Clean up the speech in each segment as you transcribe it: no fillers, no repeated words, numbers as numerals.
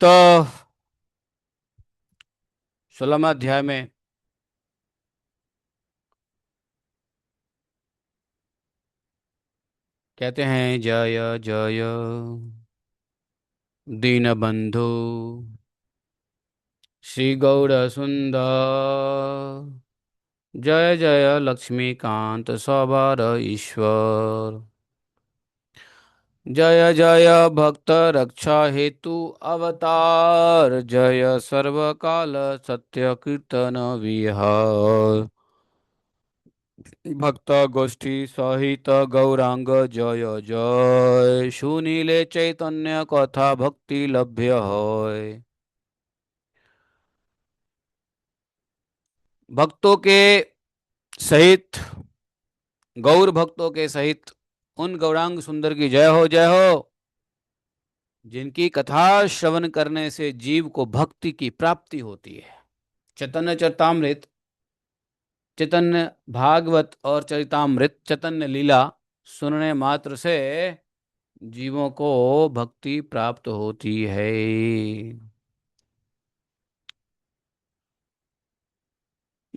तो 16वें अध्याय में कहते हैं, जय जय दीनबंधु श्री गौर सुंदर, जय जय लक्ष्मीकांत सबर ईश्वर, जय जय भक्त रक्षा हेतु अवतार, जय सर्वकाल सत्य कीर्तन विहार, भक्त गोष्ठी सहित गौरांग जय जय, सुनीले चैतन्य कथा भक्ति लभ्य है। भक्तों के सहित, गौर भक्तों के सहित उन गौरांग सुंदर की जय हो, जय हो, जिनकी कथा श्रवण करने से जीव को भक्ति की प्राप्ति होती है। चैतन्य चरितामृत, चैतन्य भागवत और चरितामृत, चैतन्य लीला सुनने मात्र से जीवों को भक्ति प्राप्त होती है।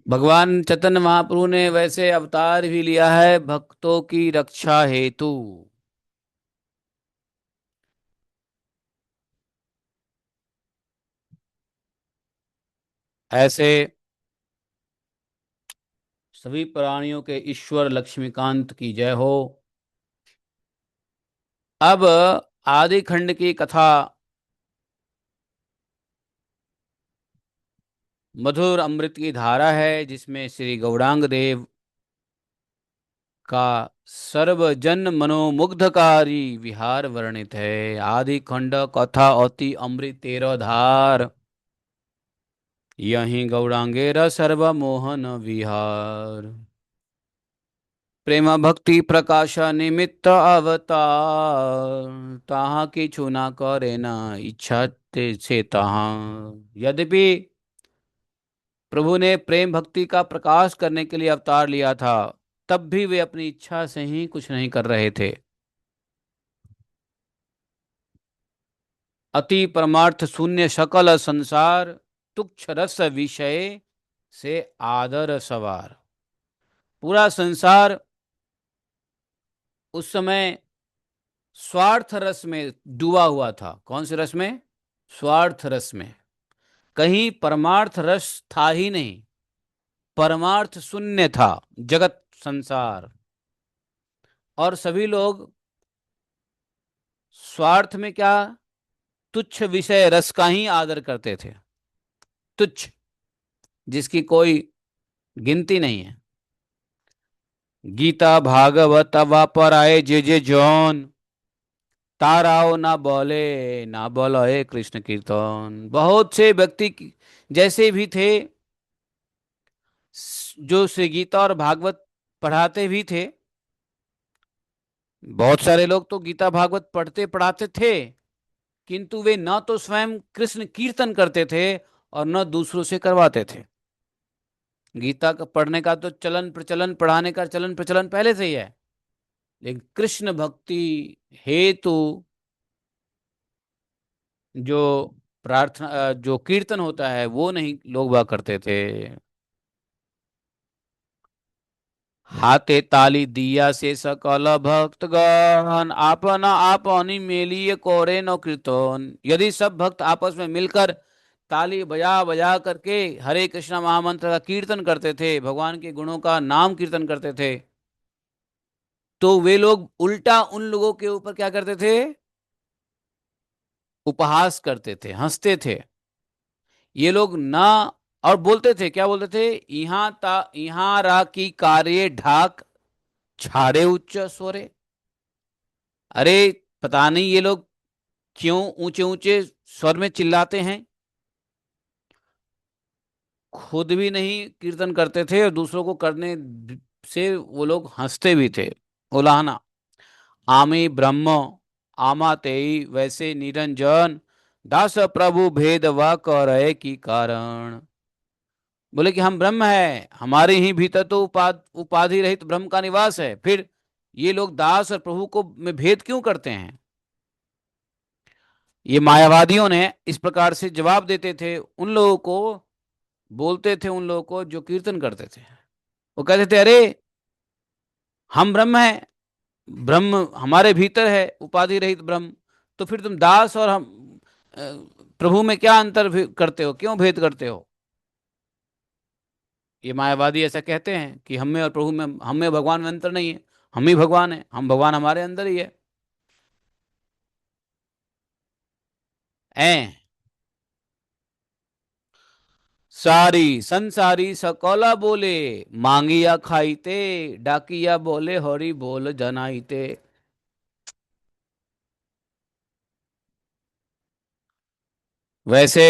भगवान चैतन्य महाप्रभु ने वैसे अवतार भी लिया है भक्तों की रक्षा हेतु। ऐसे सभी प्राणियों के ईश्वर लक्ष्मीकांत की जय हो। अब आदि खंड की कथा मधुर अमृत की धारा है, जिसमें श्री गौरांग देव का सर्वजन मनोमुग्धकारी विहार वर्णित है। आदि खंड कथा अति अमृत तेरो धार, यही गौरांगेर सर्वमोहन विहार, प्रेम भक्ति प्रकाश निमित्त अवतार, ताहा की छुना करे ना इच्छा ते से तहाँ। यद्यपि प्रभु ने प्रेम भक्ति का प्रकाश करने के लिए अवतार लिया था, तब भी वे अपनी इच्छा से ही कुछ नहीं कर रहे थे। अति परमार्थ शून्य सकल संसार, तुच्छ रस विषय से आदर सवार। पूरा संसार उस समय स्वार्थ रस में डूबा हुआ था। कौन से रस में? स्वार्थ रस में। कहीं परमार्थ रस था ही नहीं, परमार्थ शून्य था जगत संसार। और सभी लोग स्वार्थ में क्या, तुच्छ विषय रस का ही आदर करते थे। तुच्छ, जिसकी कोई गिनती नहीं है। गीता भागवत वा पर आए जे जे जौन, ताराओ ना बोले ना बोलो हे कृष्ण कीर्तन। बहुत से व्यक्ति जैसे भी थे जो श्री गीता और भागवत पढ़ाते भी थे। बहुत सारे लोग तो गीता भागवत पढ़ते पढ़ाते थे, किंतु वे न तो स्वयं कृष्ण कीर्तन करते थे और न दूसरों से करवाते थे। गीता का पढ़ने का तो चलन प्रचलन, पढ़ाने का चलन प्रचलन पहले से ही है, लेकिन कृष्ण भक्ति हेतु जो प्रार्थना, जो कीर्तन होता है, वो नहीं लोग वह करते थे। हाथे ताली दिया से सकल भक्तगण, आपन आपनी मेलिए कोरे न कीर्तन। यदि सब भक्त आपस में मिलकर ताली बजा बजा करके हरे कृष्णा महामंत्र का कीर्तन करते थे, भगवान के गुणों का नाम कीर्तन करते थे, तो वे लोग उल्टा उन लोगों के ऊपर क्या करते थे? उपहास करते थे, हंसते थे। ये लोग ना, और बोलते थे, क्या बोलते थे? यहाँ रा की कार्य ढाक छाड़े उच्च स्वरे। अरे, पता नहीं ये लोग क्यों ऊंचे ऊंचे स्वर में चिल्लाते हैं। खुद भी नहीं कीर्तन करते थे और दूसरों को करने से वो लोग हंसते भी थे। उलाहना, आमी ब्रह्म आमा तेई वैसे निरंजन, दास प्रभु भेद वा करे की कारण। बोले कि हम ब्रह्म है, हमारे ही भीतर तो उपाधि रहित ब्रह्म का निवास है, फिर ये लोग दास और प्रभु को में भेद क्यों करते हैं? ये मायावादियों ने इस प्रकार से जवाब देते थे उन लोगों को, बोलते थे उन लोगों को जो कीर्तन करते थे। वो कहते थे अरे हम ब्रह्म हैं, ब्रह्म हमारे भीतर है, उपाधि रहित ब्रह्म। तो फिर तुम दास और हम अ, प्रभु में क्या अंतर करते हो, क्यों भेद करते हो? ये मायावादी ऐसा कहते हैं कि हम में और प्रभु में, हम में भगवान में अंतर नहीं है, हम ही भगवान है, हम भगवान हमारे अंदर ही है। ऐ सारी संसारी सकौला बोले, मांगिया खाईते, डाकिया बोले हरि बोल जनाईते। वैसे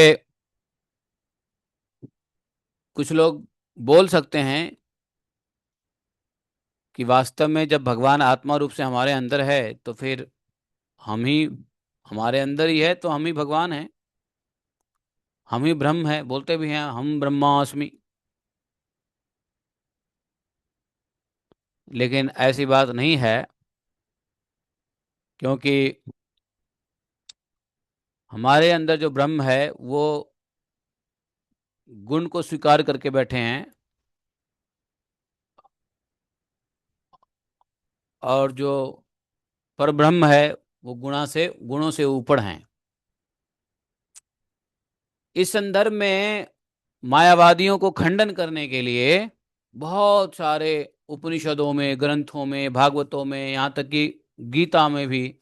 कुछ लोग बोल सकते हैं कि वास्तव में जब भगवान आत्मा रूप से हमारे अंदर है तो फिर हम ही, हमारे अंदर ही है तो हम ही भगवान हैं, हम ही ब्रह्म है, बोलते भी हैं हम ब्रह्मास्मि। लेकिन ऐसी बात नहीं है, क्योंकि हमारे अंदर जो ब्रह्म है वो गुण को स्वीकार करके बैठे हैं, और जो परब्रह्म है वो गुणों से ऊपर हैं। इस संदर्भ में मायावादियों को खंडन करने के लिए बहुत सारे उपनिषदों में, ग्रंथों में, भागवतों में, यहाँ तक कि गीता में भी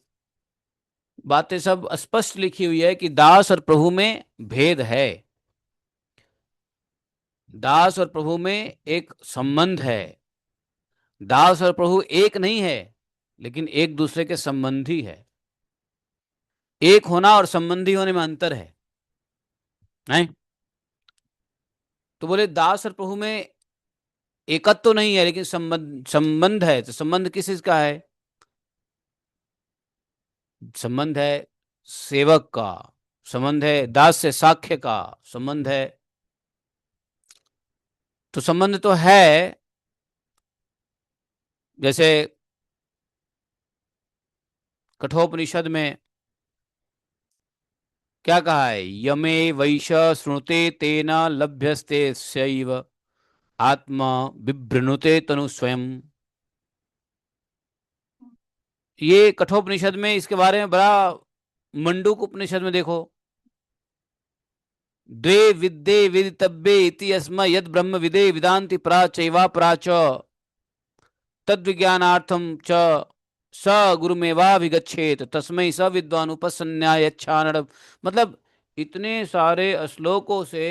बातें सब स्पष्ट लिखी हुई है कि दास और प्रभु में भेद है। दास और प्रभु में एक संबंध है। दास और प्रभु एक नहीं है, लेकिन एक दूसरे के संबंधी है। एक होना और संबंधी होने में अंतर है, नहीं? तो बोले दास और प्रभु में एकत्व तो नहीं है, लेकिन संबंध संबंध है। तो संबंध किस चीज का है? संबंध है सेवक का, संबंध है दास से साख्य का, संबंध है। तो संबंध तो है। जैसे कठोपनिषद में क्या कहा है? यमे वैश श्रुते तेन लभ्यस्ते शैव आत्मा बिभ्रनुते तनु स्वयं। ये कठोपनिषद में इसके बारे में बड़ा, मंडूक उपनिषद में देखो, द्वे विद्ये विदितव्ये इति अस्म यद ब्रह्म विदे विदान्ति परा चैवा परा च तद विज्ञानार्थम च स गुरुमेवाभिगच्छेत तस्मै स विद्वान उपसन्यायच्छानड़। मतलब इतने सारे श्लोकों से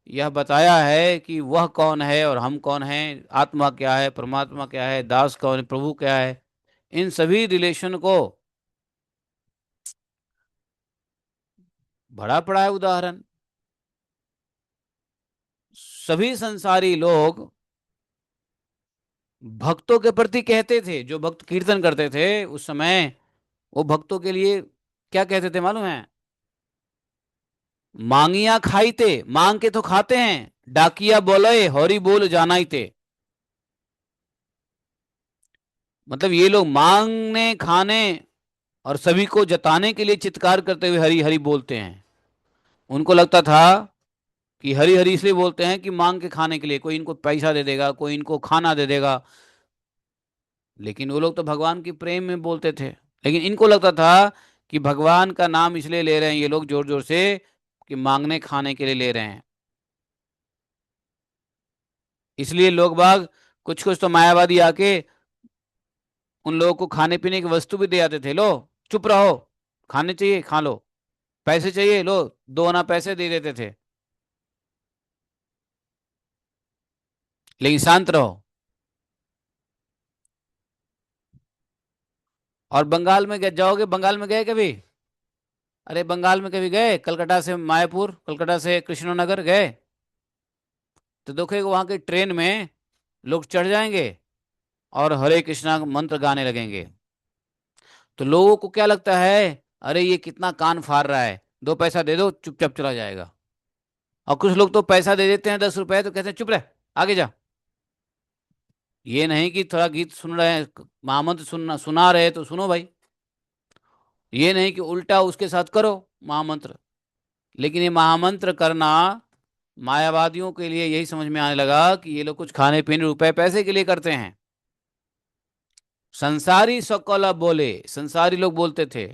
यह बताया है कि वह कौन है और हम कौन हैं, आत्मा क्या है, परमात्मा क्या है, दास कौन है, प्रभु क्या है। इन सभी रिलेशन को बड़ा पड़ा है उदाहरण। सभी संसारी लोग भक्तों के प्रति कहते थे, जो भक्त कीर्तन करते थे उस समय, वो भक्तों के लिए क्या कहते थे मालूम है? मांगिया खाईते, मांग के तो खाते हैं, डाकिया बोले हरि बोल जानाईते। मतलब ये लोग मांगने, खाने और सभी को जताने के लिए चित्कार करते हुए हरि हरि बोलते हैं। उनको लगता था कि हरि हरि इसलिए बोलते हैं कि मांग के खाने के लिए, कोई इनको पैसा दे देगा, कोई इनको खाना दे देगा। लेकिन वो लोग तो भगवान की प्रेम में बोलते थे। लेकिन इनको लगता था कि भगवान का नाम इसलिए ले रहे हैं ये लोग जोर जोर से कि मांगने खाने के लिए ले रहे हैं। इसलिए लोग बाग, कुछ कुछ तो मायावादी आके उन लोगों को खाने पीने की वस्तु भी दे आते थे। लो चुप रहो, खाने चाहिए खा लो, पैसे चाहिए लो, दो आना पैसे दे देते थे, लेकिन शांत रहो। और बंगाल में जाओगे, बंगाल में गए कभी? अरे बंगाल में कभी गए? कलकत्ता से मायापुर, कलकत्ता से कृष्णनगर गए? तो देखोगे वहां की ट्रेन में लोग चढ़ जाएंगे और हरे कृष्णा मंत्र गाने लगेंगे। तो लोगों को क्या लगता है, अरे ये कितना कान फाड़ रहा है, दो पैसा दे दो चुपचाप चला जाएगा। और कुछ लोग तो पैसा दे देते हैं 10 रुपए, तो कहते हैं चुप रह, आगे जा। ये नहीं कि थोड़ा गीत सुन रहे हैं, महामंत्र सुना सुना रहे तो सुनो भाई। ये नहीं कि उल्टा उसके साथ करो। महामंत्र। लेकिन ये महामंत्र करना मायावादियों के लिए यही समझ में आने लगा कि ये लोग कुछ खाने पीने रुपए पैसे के लिए करते हैं। संसारी सकल बोले, संसारी लोग बोलते थे,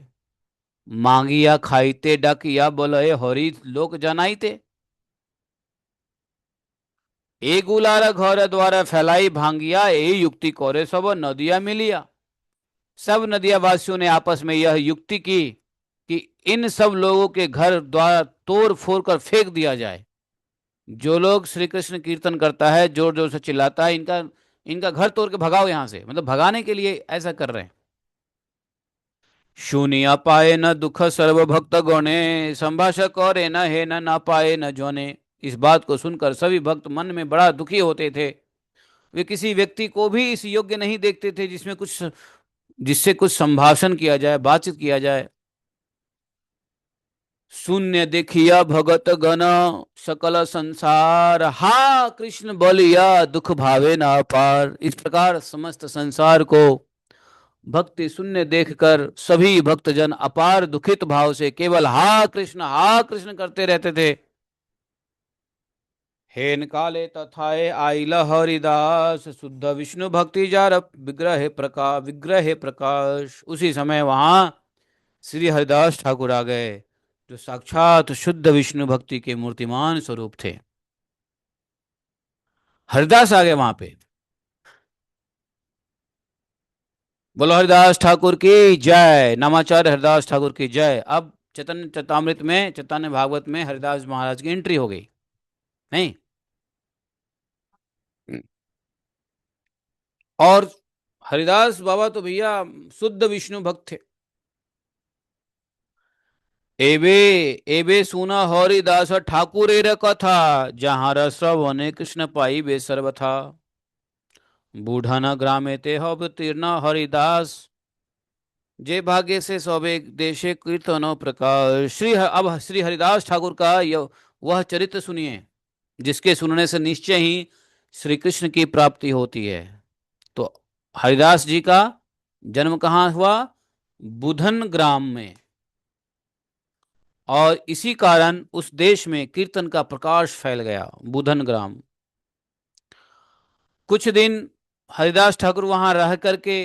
मांगिया खाईते डाकिया बोले हरि लोक जनाईते। ए गुलार घर द्वारा फैलाई भांगिया, ए युक्ति कोरे सब नदिया मिलिया। सब नदिया वासियों ने आपस में यह युक्ति की कि इन सब लोगों के घर द्वारा तोड़ फोड़ कर फेंक दिया जाए। जो लोग श्री कृष्ण कीर्तन करता है, जोर जोर से चिल्लाता है, इनका इनका घर तोड़ के भगाओ यहां से, मतलब भगाने के लिए ऐसा कर रहे हैं। शून्य पाए न दुख सर्व भक्त गणे, संभाषक और न है न ना पाए न जोने। इस बात को सुनकर सभी भक्त मन में बड़ा दुखी होते थे। वे किसी व्यक्ति को भी इस योग्य नहीं देखते थे जिसमें कुछ जिससे कुछ संभाषण किया जाए, बातचीत किया जाए। शून्य देखिया भगत गण सकल संसार, हा कृष्ण बोलिया दुख भावे ना पार। इस प्रकार समस्त संसार को भक्ति शून्य देखकर सभी भक्तजन अपार दुखित भाव से केवल हा कृष्ण करते रहते थे। हेन काले तथाए आइल हरिदास, शुद्ध विष्णु भक्ति जार विग्रह प्रकाश। उसी समय वहां श्री हरिदास ठाकुर आ गए, जो साक्षात शुद्ध विष्णु भक्ति के मूर्तिमान स्वरूप थे। हरिदास आ गए वहां पे। बोलो हरिदास ठाकुर की जय, नामाचार्य हरिदास ठाकुर की जय। अब चैतन्य चैतामृत में, चैतन्य भागवत में हरिदास महाराज की एंट्री हो गई। नहीं, और हरिदास बाबा तो भैया शुद्ध विष्णु भक्त थे। एबे एबे सुना हरिदास ठाकुरेर कथा, जहाँ रस वने कृष्ण पाई बे सर्वथा। बूढ़ा ग्रामे ते अवतीर्ण हरिदास, जे भाग्य से सौबे देशे कीर्तनो प्रकाश। अब श्री हरिदास ठाकुर का यह वह चरित्र सुनिए जिसके सुनने से निश्चय ही श्री कृष्ण की प्राप्ति होती है। तो हरिदास जी का जन्म कहाँ हुआ? बुधन ग्राम में। और इसी कारण उस देश में कीर्तन का प्रकाश फैल गया, बुधन ग्राम। कुछ दिन हरिदास ठाकुर वहां रह करके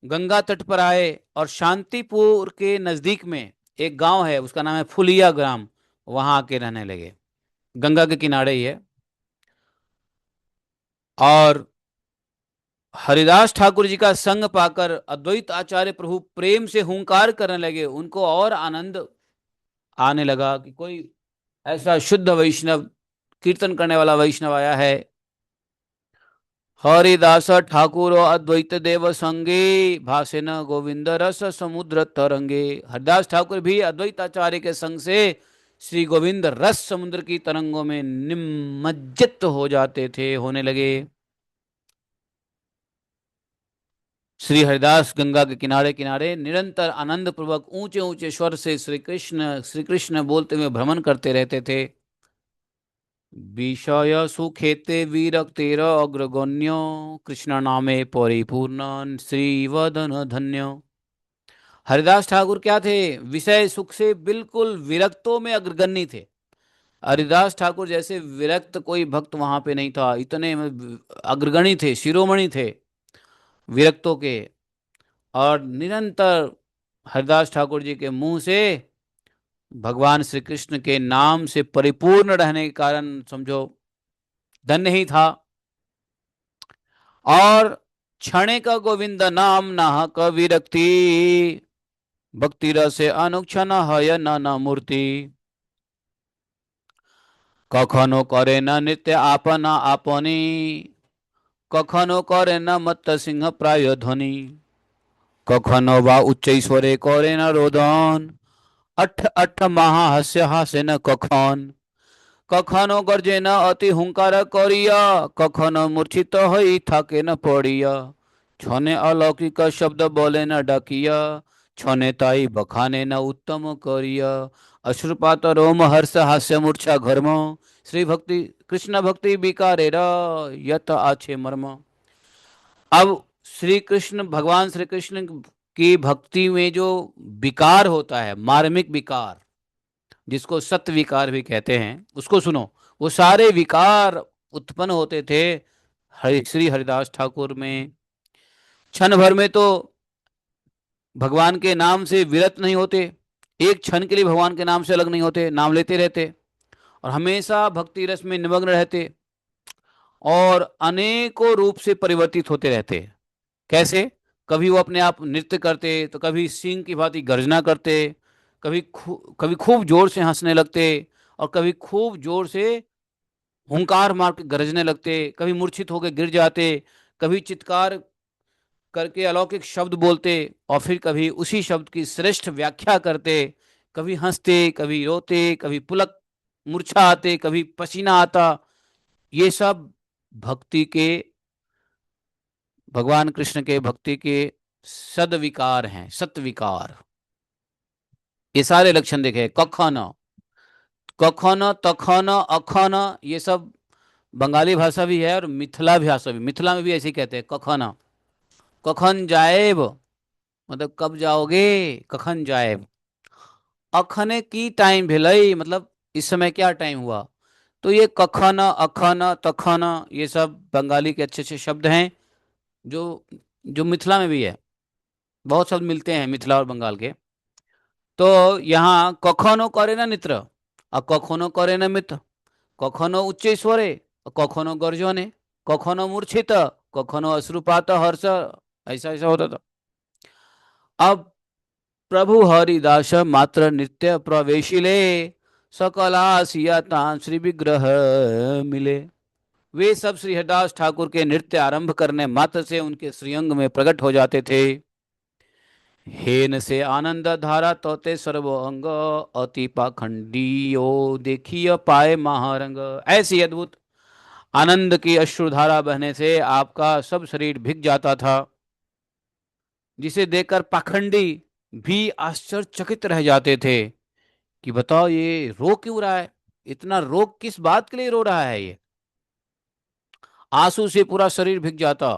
गंगा तट पर आए और शांतिपुर के नजदीक में एक गांव है, उसका नाम है फुलिया ग्राम, वहां आके रहने लगे। गंगा के किनारे ही है। और हरिदास ठाकुर जी का संग पाकर अद्वैत आचार्य प्रभु प्रेम से हुंकार करने लगे। उनको और आनंद आने लगा कि कोई ऐसा शुद्ध वैष्णव, कीर्तन करने वाला वैष्णव आया है। हरिदास ठाकुर अद्वैत देव संगे, भाषे न गोविंद रस समुद्र तरंगे। हरिदास ठाकुर भी अद्वैत आचार्य के संग से श्री गोविंद रस समुद्र की तरंगों में निमज्जित हो जाते थे, होने लगे। श्री हरिदास गंगा के किनारे किनारे निरंतर आनंद पूर्वक ऊंचे ऊंचे स्वर से श्री कृष्ण बोलते हुए भ्रमण करते रहते थे। विषय सुखेते विरक्तेर अग्रगण्य, कृष्ण नामे परिपूर्ण श्रीवदन धन्य। हरिदास ठाकुर क्या थे? विषय सुख से बिल्कुल विरक्तों में अग्रगण्य थे। हरिदास ठाकुर जैसे विरक्त कोई भक्त वहां पे नहीं था, इतने अग्रगणी थे, शिरोमणि थे विरक्तों के। और निरंतर हरिदास ठाकुर जी के मुंह से भगवान श्री कृष्ण के नाम से परिपूर्ण रहने के कारण समझो धन्य ही था। और क्षणे का गोविंद नाम नाहक विरक्ति, भक्ति रसे अनुक्षण हय न मूर्ति। कखनो करे न नित्य आपना आपनी, कखनो करे न मत्त सिंह प्राय ध्वनि। कखनो वा उच्च स्वरे करे न रोदन, अठ अठ महाहास्य हासे न कखन। कखनो गर्जे न अति हुंकार करिया, कखनो मूर्छित हई थाके न पड़िया। छने अलौकिक शब्द बोले न डाकिया, छने ताई बखाने न उत्तम करिया। अश्रुपात रोम हर्ष हास्य मूर्छा घर्म, श्री भक्ति कृष्ण भक्ति बिकारे यत आछे मर्म। अब श्री कृष्ण, भगवान श्री कृष्ण कि भक्ति में जो विकार होता है, मार्मिक विकार, जिसको सत्य विकार भी कहते हैं, उसको सुनो। वो सारे विकार उत्पन्न होते थे श्री हरिदास ठाकुर में। क्षण भर में तो भगवान के नाम से विरत नहीं होते, एक क्षण के लिए भगवान के नाम से अलग नहीं होते, नाम लेते रहते और हमेशा भक्ति रस में निमग्न रहते और अनेकों रूप से परिवर्तित होते रहते। कैसे? कभी वो अपने आप नृत्य करते, तो कभी सिंह की भांति गर्जना करते, कभी खूब जोर से हंसने लगते और कभी खूब जोर से हुंकार मार के गरजने लगते, कभी मूर्छित होकर गिर जाते, कभी चित्कार करके अलौकिक शब्द बोलते और फिर कभी उसी शब्द की श्रेष्ठ व्याख्या करते, कभी हंसते, कभी रोते, कभी पुलक मूर्छा आते, कभी पसीना आता। ये सब भक्ति के, भगवान कृष्ण के भक्ति के सदविकार हैं, सत्विकार। ये सारे लक्षण देखे, कखन, कखन, तखन, अखन, ये सब बंगाली भाषा भी है और मिथिला भाषा भी, मिथिला में भी ऐसे ही कहते हैं कखन। कखन जाएब मतलब कब जाओगे, कखन जाएब। अखने की टाइम भेलई मतलब इस समय क्या टाइम हुआ। तो ये कखन, अखन, तखन, ये सब बंगाली के अच्छे अच्छे शब्द हैं जो जो मिथिला में भी है। बहुत शब्द मिलते हैं मिथिला और बंगाल के। तो यहाँ कखनो करे ना नित्र और कखनो करे ना मित्र, कखनो उच्च स्वरे, कखनो गर्जने, कखनो मूर्छित, कखनो अश्रुपात हर्ष, ऐसा ऐसा होता था। अब प्रभु हरिदास मात्र नित्य प्रवेशिले, सकला सिया तान श्री विग्रह मिले। वे सब श्री हरिदास ठाकुर के नृत्य आरंभ करने मात्र से उनके श्रीअंग में प्रकट हो जाते थे। हेन से आनंद धारा तोते सर्व अंग, अति पाखंडियो देखिए पाए महारंग। ऐसी अद्भुत आनंद की अश्रुधारा बहने से आपका सब शरीर भीग जाता था, जिसे देखकर पाखंडी भी आश्चर्यचकित रह जाते थे कि बताओ ये रो क्यों रहा है, इतना रो किस बात के लिए रो रहा है ये। आंसू से पूरा शरीर भीग जाता।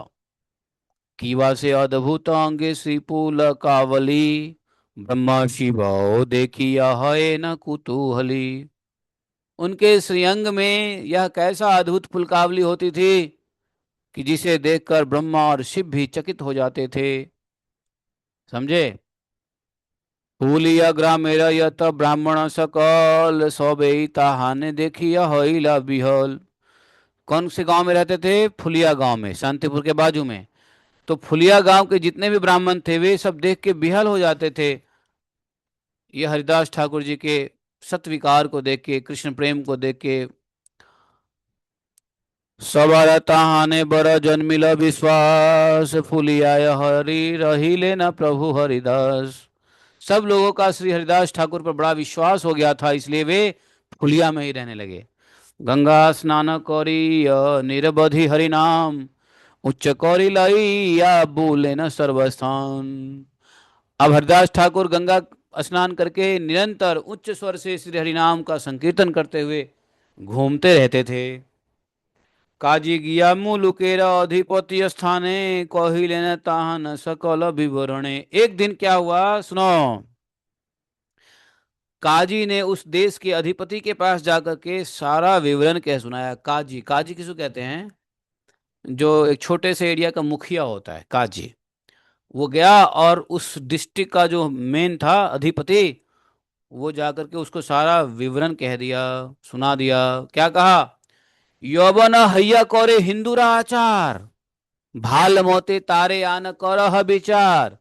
कीवा से अद्भुत अंगे श्रीपुल कावली, ब्रह्मा शिव देखिया है न कुतूहली। उनके श्रीअंग में यह कैसा अद्भुत फुलकावली होती थी कि जिसे देखकर ब्रह्मा और शिव भी चकित हो जाते थे। समझे? फूलिया ग्रामेर यत ब्राह्मण सकल, सबे ताहाने देखिया हईला बिहल। कौन से गांव में रहते थे? फुलिया गांव में, शांतिपुर के बाजू में। तो फुलिया गांव के जितने भी ब्राह्मण थे वे सब देख के बिहल हो जाते थे, ये हरिदास ठाकुर जी के सत्विकार को देख के, कृष्ण प्रेम को देख के। सबर ताहाने बर जन्मिल विश्वास, फुलिया हरि रहिले न प्रभु हरिदास। सब लोगों का श्री हरिदास ठाकुर पर बड़ा विश्वास हो गया था, इसलिए वे फुलिया में ही रहने लगे। गंगा स्नान करी निरवधि हरि नाम, उच्च कौरी लैया बोले न सर्वस्थान। अब हरिदास ठाकुर गंगा स्नान करके निरंतर उच्च स्वर से श्री हरिनाम का संकीर्तन करते हुए घूमते रहते थे। काजी गिया मुलुकेर अधिपति स्थाने, कहिले न ताहन सकल विवरणे। एक दिन क्या हुआ सुनो। काजी ने उस देश के अधिपति के पास जाकर के सारा विवरण कह सुनाया। काजी, काजी किसको कहते हैं? जो एक छोटे से एरिया का मुखिया होता है, काजी। वो गया और उस डिस्ट्रिक्ट का जो मेन था अधिपति, वो जाकर के उसको सारा विवरण कह दिया, सुना दिया। क्या कहा? यौवन हैया करे हिंदूरा आचार, भाल मोते तारे आन करह विचार,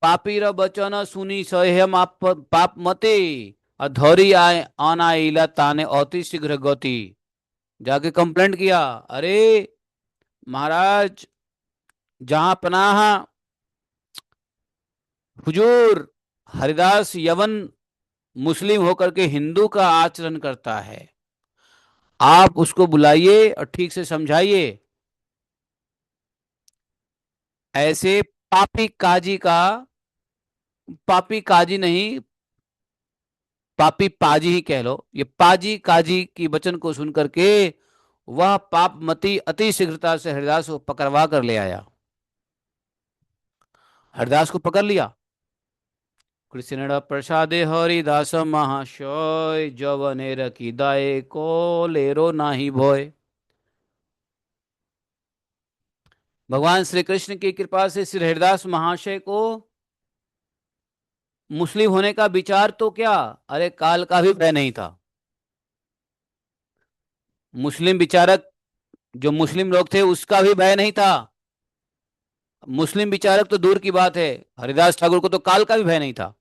पापीर बचन सुनी सहे पाप मते, धरी आए अनाइला ताने अति शीघ्र गति। जाके कंप्लेंट किया, अरे महाराज जहां पनाह हुजूर, हरिदास यवन मुस्लिम होकर के हिंदू का आचरण करता है, आप उसको बुलाइए और ठीक से समझाइए। ऐसे पापी काजी का, पापी काजी नहीं, पापी पाजी ही कह लो, ये पाजी काजी की वचन को सुन करके वह पापमती अति शीघ्रता से हरिदास को पकड़वा कर ले आया। हरिदास को पकड़ लिया। कृष्ण प्रसादे हरिदास महाशय, जवनेर की दाए को लेरो नाही भोय। भगवान श्री कृष्ण की कृपा से श्री हरिदास महाशय को मुस्लिम होने का विचार तो क्या, अरे काल का भी भय नहीं था। मुस्लिम विचारक, जो मुस्लिम लोग थे उसका भी भय नहीं था। मुस्लिम विचारक तो दूर की बात है, हरिदास ठाकुर को तो काल का भी भय नहीं था,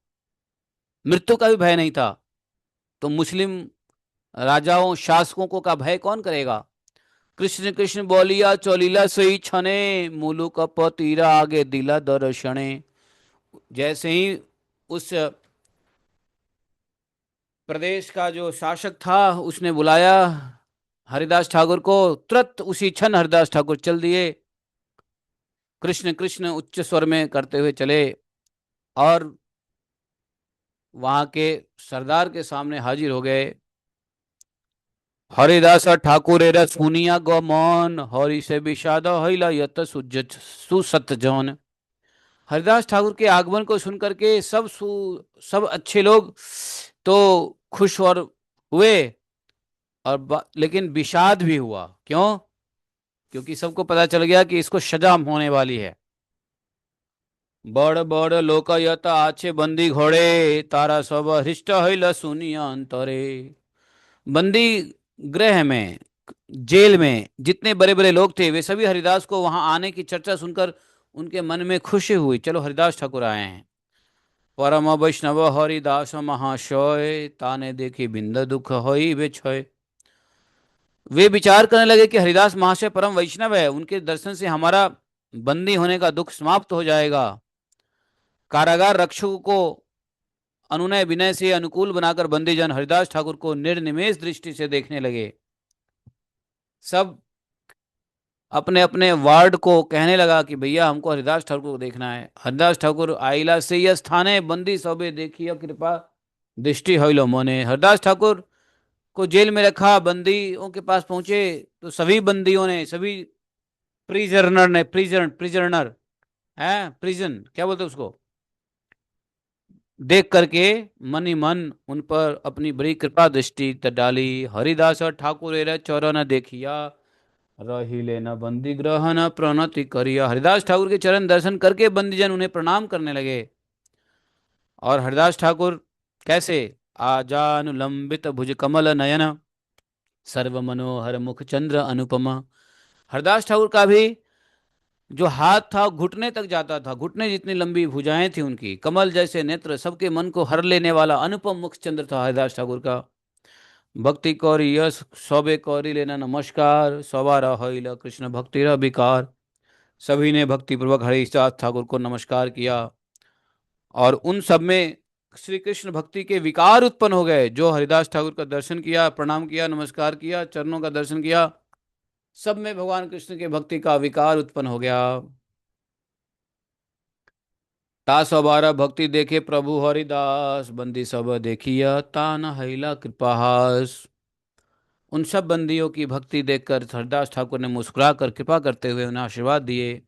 मृत्यु का भी भय नहीं था। तो मुस्लिम राजाओं शासकों को का भय कौन करेगा। कृष्ण कृष्ण बोलिया चोलीला सही छने, मुलुक पतीरा आगे दिला दर्शने। जैसे ही उस प्रदेश का जो शासक था उसने बुलाया हरिदास ठाकुर को, तुरंत उसी क्षण हरिदास ठाकुर चल दिए। कृष्ण कृष्ण उच्च स्वर में करते हुए चले और वहां के सरदार के सामने हाजिर हो गए। हरिदास ठाकुर सुनिया गमन, हरि से विषाद हईला यत सुसत जौन। हरिदास ठाकुर के आगमन को सुनकर के सब अच्छे लोग तो खुश और हुए, और लेकिन विषाद भी हुआ। क्यों? क्योंकि सबको पता चल गया कि इसको सजा होने वाली है। बड़ बड़ लोकयत आछे बंदी घोड़े, तारा सब हृष्ट हईल सुनिया अंतरे। बंदी गृह में, जेल में जितने बड़े बड़े लोग थे वे सभी हरिदास को वहां आने की चर्चा सुनकर उनके मन में खुशी हुई, चलो हरिदास ठाकुर आए हैं। परम वैष्णव हरिदास महाशय, ताने देखी बिंद दुख होई बेछय। वे विचार करने लगे कि हरिदास महाशय परम वैष्णव है, उनके दर्शन से हमारा बंदी होने का दुख समाप्त हो जाएगा। कारागार रक्षकों को अनुनय विनय से अनुकूल बनाकर बंदीजन हरिदास ठाकुर को निर्निमेष दृष्टि से देखने लगे। सब अपने अपने वार्ड को कहने लगा कि भैया हमको हरिदास ठाकुर को देखना है। हरिदास ठाकुर आइला से यह स्थाने, बंदी सबे देखिए कृपा दृष्टि हईलो मोने। हरिदास ठाकुर को जेल में रखा, बंदियों के पास पहुंचे तो सभी बंदियों ने, सभी प्रिजनर ने, प्रिजनर है, प्रिजन क्या बोलते हैं उसको, देख करके मन ही मन उन पर अपनी बड़ी कृपा दृष्टि डाली। हरिदास ठाकुर चरण देखिया, रही लेना बंदी ग्रहण प्रणति करिया। हरिदास ठाकुर के चरण दर्शन करके बंदीजन उन्हें प्रणाम करने लगे। और हरिदास ठाकुर कैसे, आजानुलंबित भुज कमल नयन, सर्व मनोहर मुख चंद्र अनुपमा। हरदास ठाकुर का भी जो हाथ था घुटने तक जाता था, घुटने जितनी लंबी भुजाएं थी उनकी, कमल जैसे नेत्र, सबके मन को हर लेने वाला अनुपम मुख चंद्र था हरिदास ठाकुर का। भक्ति कौरी यश सौबे कौरी लेना नमस्कार, सवारा हईला कृष्ण भक्ति विकार। सभी ने भक्ति पूर्वक हरिदास ठाकुर को नमस्कार किया और उन सब में श्री कृष्ण भक्ति के विकार उत्पन्न हो गए। जो हरिदास ठाकुर का दर्शन किया, प्रणाम किया, नमस्कार किया, चरणों का दर्शन किया, सब में भगवान कृष्ण के भक्ति का विकार उत्पन्न हो गया। तास अबारा भक्ति देखे प्रभु हरिदास, बंदी सब देखिया तान हैला कृपाहास। उन सब बंदियों की भक्ति देखकर हरिदास ठाकुर ने मुस्कुरा कर कृपा करते हुए उन्हें आशीर्वाद दिए।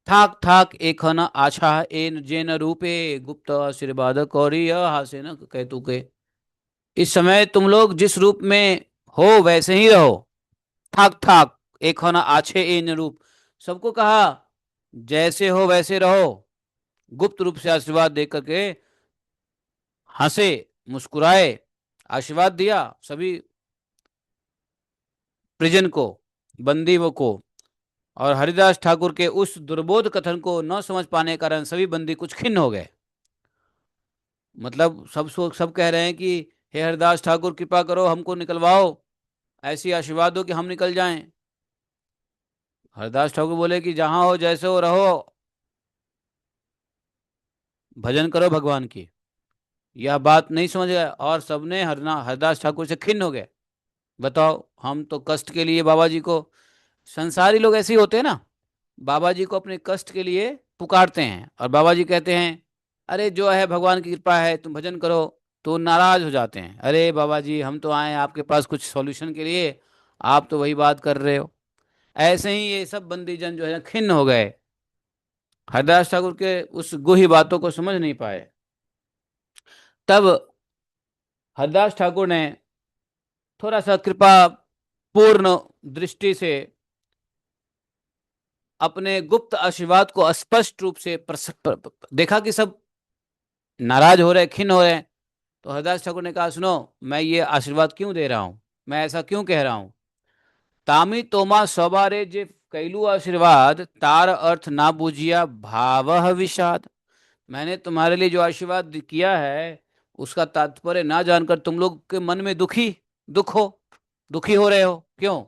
थाक थाक एक न आछा एन जेन रूपे, गुप्त आशीर्वाद कौरी हासे न कहतु के। इस समय तुम लोग जिस रूप में हो वैसे ही रहो। थाक थाक एक न आछे एन रूप, सबको कहा जैसे हो वैसे रहो। गुप्त रूप से आशीर्वाद दे करके हंसे, मुस्कुराए, आशीर्वाद दिया सभी प्रिजन को, बंदीयों को। और हरिदास ठाकुर के उस दुर्बोध कथन को न समझ पाने के कारण सभी बंदी कुछ खिन्न हो गए। मतलब सब कह रहे हैं कि हे हरिदास ठाकुर कृपा करो हमको निकलवाओ, ऐसी आशीर्वाद दो कि हम निकल जाएं। हरिदास ठाकुर बोले कि जहां हो जैसे हो रहो, भजन करो भगवान की। यह बात नहीं समझ गए और सबने हरदास ठाकुर से खिन्न हो गए। बताओ, हम तो कष्ट के लिए बाबा जी को, संसारी लोग ऐसे ही होते हैं ना, बाबा जी को अपने कष्ट के लिए पुकारते हैं और बाबा जी कहते हैं अरे जो है भगवान की कृपा है तुम भजन करो, तो नाराज हो जाते हैं, अरे बाबा जी हम तो आए आपके पास कुछ सॉल्यूशन के लिए, आप तो वही बात कर रहे हो। ऐसे ही ये सब बंदीजन जो है खिन्न हो गए। हरदास ठाकुर के उस गुही बातों को समझ नहीं पाए। तब हरदास ठाकुर ने थोड़ा सा कृपा पूर्ण दृष्टि से अपने गुप्त आशीर्वाद को स्पष्ट रूप से देखा कि सब नाराज हो रहे, खिन्न हो रहे हैं। तो हरदास ठाकुर ने कहा, सुनो, मैं ये आशीर्वाद क्यों दे रहा हूं, मैं ऐसा क्यों कह रहा हूं। तामी तोमा सवारे जे कैलू आशीर्वाद, तार अर्थ ना बूझिया भावह विषाद। मैंने तुम्हारे लिए जो आशीर्वाद किया है उसका तात्पर्य ना जानकर तुम लोग के मन में दुखी हो रहे हो। क्यों?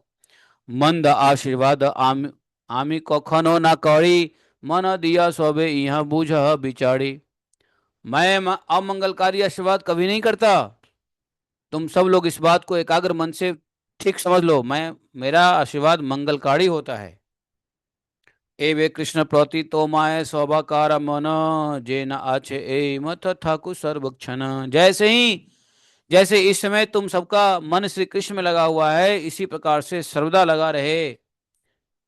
मंद आशीर्वाद आमी कखनो ना करी, मन दिया सोबे यहाँ बूझ बिचारी। मैं अमंगलकारी आशीर्वाद कभी नहीं करता। तुम सब लोग इस बात को एकाग्र मन से ठीक समझ लो, मेरा आशीर्वाद मंगलकारी होता है। ए वे कृष्ण प्रति तो माए स्वभाकार मन, जे न आछे ए मत ठाकुर सर्वक्षण। जैसे इस समय तुम सबका मन श्री कृष्ण में लगा हुआ है, इसी प्रकार से सर्वदा लगा रहे।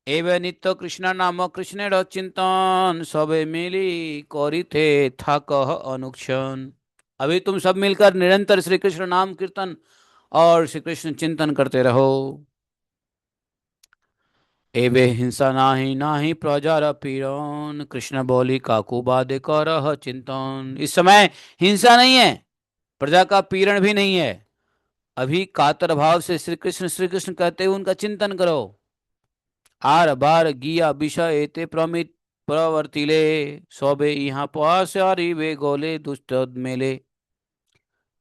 एवे नित्य कृष्ण नाम कृष्ण चिंतन, सबे मिली कौरी थे थाक अनुक्षण। अभी तुम सब मिलकर निरंतर श्री कृष्ण नाम कीर्तन और श्री कृष्ण चिंतन करते रहो। एवे हिंसा नाही नाही प्रजार पीड़न, कृष्ण बोली काकू बादे कर चिंतन। इस समय हिंसा नहीं है, प्रजा का पीड़न भी नहीं है। अभी कातर भाव से श्री कृष्ण कहते हुए उनका चिंतन करो। आर बार गिया विषय एते प्रमित प्रवर्तिले, सोबे यहाँ पास आरी वे गोले दुष्ट मेले।